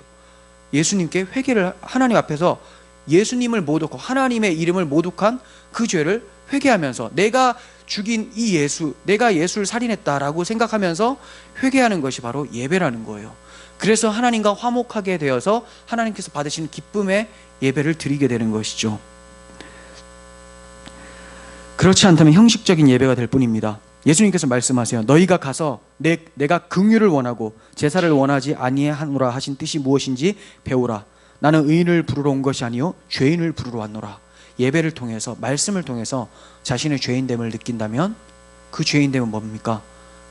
S1: 예수님께 회개를, 하나님 앞에서 예수님을 모독하고 하나님의 이름을 모독한 그 죄를 회개하면서 내가 죽인 이 예수, 내가 예수를 살인했다라고 생각하면서 회개하는 것이 바로 예배라는 거예요. 그래서 하나님과 화목하게 되어서 하나님께서 받으시는 기쁨의 예배를 드리게 되는 것이죠. 그렇지 않다면 형식적인 예배가 될 뿐입니다. 예수님께서 말씀하세요. 너희가 가서 내가 긍휼을 원하고 제사를 원하지 아니하노라 하신 뜻이 무엇인지 배우라. 나는 의인을 부르러 온 것이 아니요 죄인을 부르러 왔노라. 예배를 통해서, 말씀을 통해서 자신의 죄인됨을 느낀다면 그 죄인됨은 뭡니까?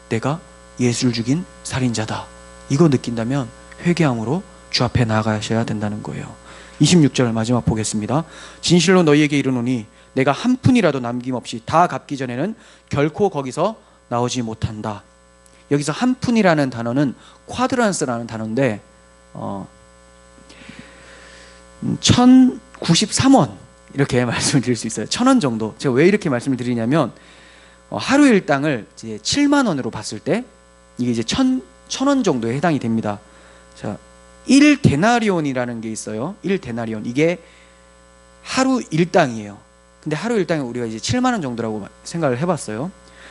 S1: 내가 예수를 죽인 살인자다. 이거 느낀다면 회개함으로 주 앞에 나아가셔야 된다는 거예요. 26절 마지막 보겠습니다. 진실로 너희에게 이르노니 내가 한 푼이라도 남김없이 다 갚기 전에는 결코 거기서 나오지 못한다. 여기서 한 푼이라는 단어는 쿼드란스라는 단어인데 1093원 이렇게 말씀을 드릴 수 있어요. 1000원 정도. 제가 왜 이렇게 말씀을 드리냐면 하루 일당을 이제 7만 원으로 봤을 때 이게 이제 1000원 정도에 해당이 됩니다. 자, 1데나리온이라는 게 있어요. 1데나리온. 이게 하루 일당이에요. 근데 하루 일당이 우리가 이제 7만 원 정도라고 생각을 해봤어요.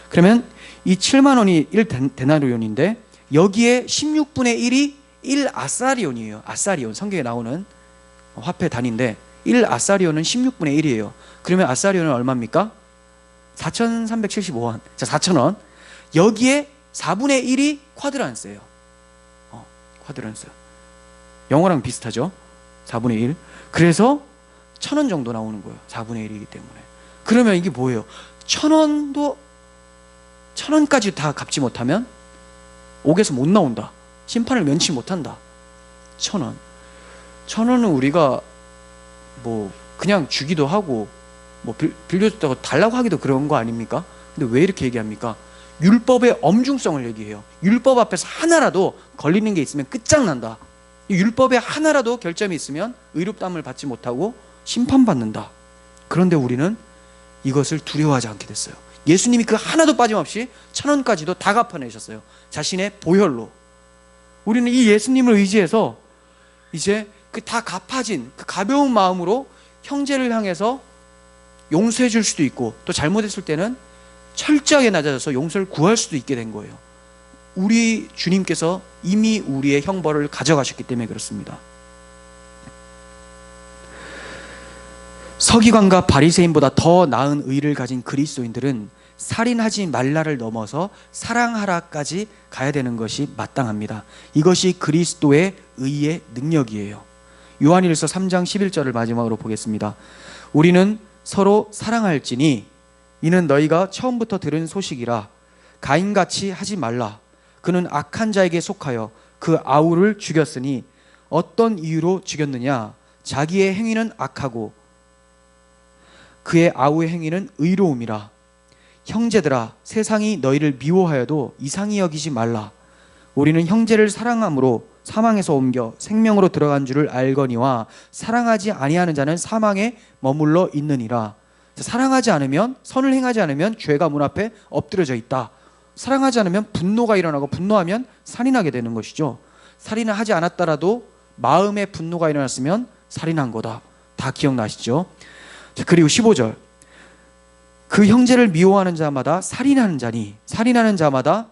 S1: 그러면 이 7만 원이 1데나리온인데 여기에 16분의 1이 1아사리온이에요. 아사리온. 성경에 나오는 화폐 단위인데 1아사리온은 16분의 1이에요. 그러면 아사리온은 얼마입니까? 4,375원. 자, 4,000원. 여기에 4분의 1이 쿼드란스예요. 쿼드란스. 영어랑 비슷하죠? 4분의 1. 그래서 1,000원 정도 나오는 거예요. 4분의 1이기 때문에. 그러면 이게 뭐예요? 1,000원까지 다 갚지 못하면 옥에서 못 나온다. 심판을 면치 못한다. 1,000원. 1,000원은 우리가 뭐 그냥 주기도 하고 뭐 빌려줬다고 달라고 하기도 그런 거 아닙니까? 근데 왜 이렇게 얘기합니까? 율법의 엄중성을 얘기해요. 율법 앞에서 하나라도 걸리는 게 있으면 끝장난다. 율법에 하나라도 결점이 있으면 의롭다함을 받지 못하고 심판받는다. 그런데 우리는 이것을 두려워하지 않게 됐어요. 예수님이 그 하나도 빠짐없이 1,000원까지도 다 갚아내셨어요. 자신의 보혈로. 우리는 이 예수님을 의지해서 이제 그 다 갚아진 그 가벼운 마음으로 형제를 향해서 용서해 줄 수도 있고 또 잘못했을 때는 철저하게 낮아져서 용서를 구할 수도 있게 된 거예요. 우리 주님께서 이미 우리의 형벌을 가져가셨기 때문에 그렇습니다. 서기관과 바리새인보다 더 나은 의를 가진 그리스도인들은 살인하지 말라를 넘어서 사랑하라까지 가야 되는 것이 마땅합니다. 이것이 그리스도의 의의 능력이에요. 요한일서 3장 11절을 마지막으로 보겠습니다. 우리는 서로 사랑할지니 이는 너희가 처음부터 들은 소식이라. 가인같이 하지 말라. 그는 악한 자에게 속하여 그 아우를 죽였으니 어떤 이유로 죽였느냐? 자기의 행위는 악하고 그의 아우의 행위는 의로움이라. 형제들아, 세상이 너희를 미워하여도 이상히 여기지 말라. 우리는 형제를 사랑함으로 사망에서 옮겨 생명으로 들어간 줄을 알거니와 사랑하지 아니하는 자는 사망에 머물러 있느니라. 사랑하지 않으면, 선을 행하지 않으면 죄가 문 앞에 엎드려져 있다. 사랑하지 않으면 분노가 일어나고 분노하면 살인하게 되는 것이죠. 살인을 하지 않았더라도 마음에 분노가 일어났으면 살인한 거다. 다 기억나시죠? 그리고 15절. 그 형제를 미워하는 자마다 살인하는 자니 살인하는 자마다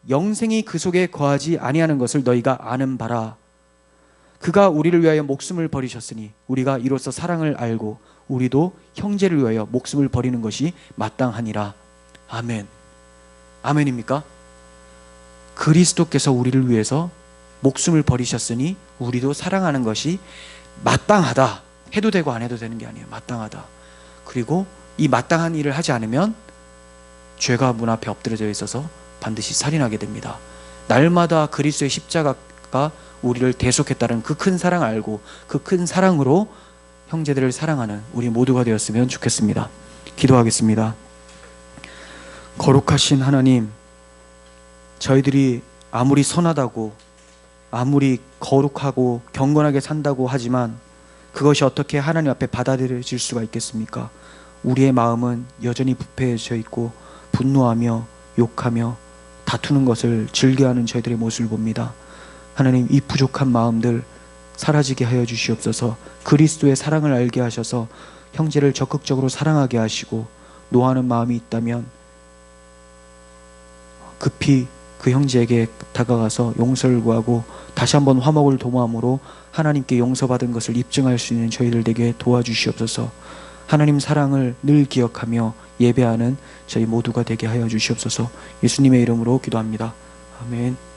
S1: 영생이 그 속에 거하지 아니하는 것을 너희가 아는 바라. 그가 우리를 위하여 목숨을 버리셨으니 우리가 이로써 사랑을 알고 우리도 형제를 위하여 목숨을 버리는 것이 마땅하니라. 아멘. 아멘입니까? 그리스도께서 우리를 위해서 목숨을 버리셨으니 우리도 사랑하는 것이 마땅하다. 해도 되고 안 해도 되는 게 아니에요. 마땅하다. 그리고 이 마땅한 일을 하지 않으면 죄가 문 앞에 엎드려져 있어서 반드시 살인하게 됩니다. 날마다 그리스도의 십자가가 우리를 대속했다는 그 큰 사랑을 알고 그 큰 사랑으로 형제들을 사랑하는 우리 모두가 되었으면 좋겠습니다. 기도하겠습니다. 거룩하신 하나님, 저희들이 아무리 선하다고 아무리 거룩하고 경건하게 산다고 하지만 그것이 어떻게 하나님 앞에 받아들여질 수가 있겠습니까? 우리의 마음은 여전히 부패해져 있고 분노하며 욕하며 다투는 것을 즐겨하는 저희들의 모습을 봅니다. 하나님, 이 부족한 마음들 사라지게 하여 주시옵소서. 그리스도의 사랑을 알게 하셔서 형제를 적극적으로 사랑하게 하시고, 노하는 마음이 있다면 급히 그 형제에게 다가가서 용서를 구하고 다시 한번 화목을 도모함으로 하나님께 용서받은 것을 입증할 수 있는 저희들 되게 도와주시옵소서. 하나님 사랑을 늘 기억하며 예배하는 저희 모두가 되게 하여 주시옵소서. 예수님의 이름으로 기도합니다. 아멘.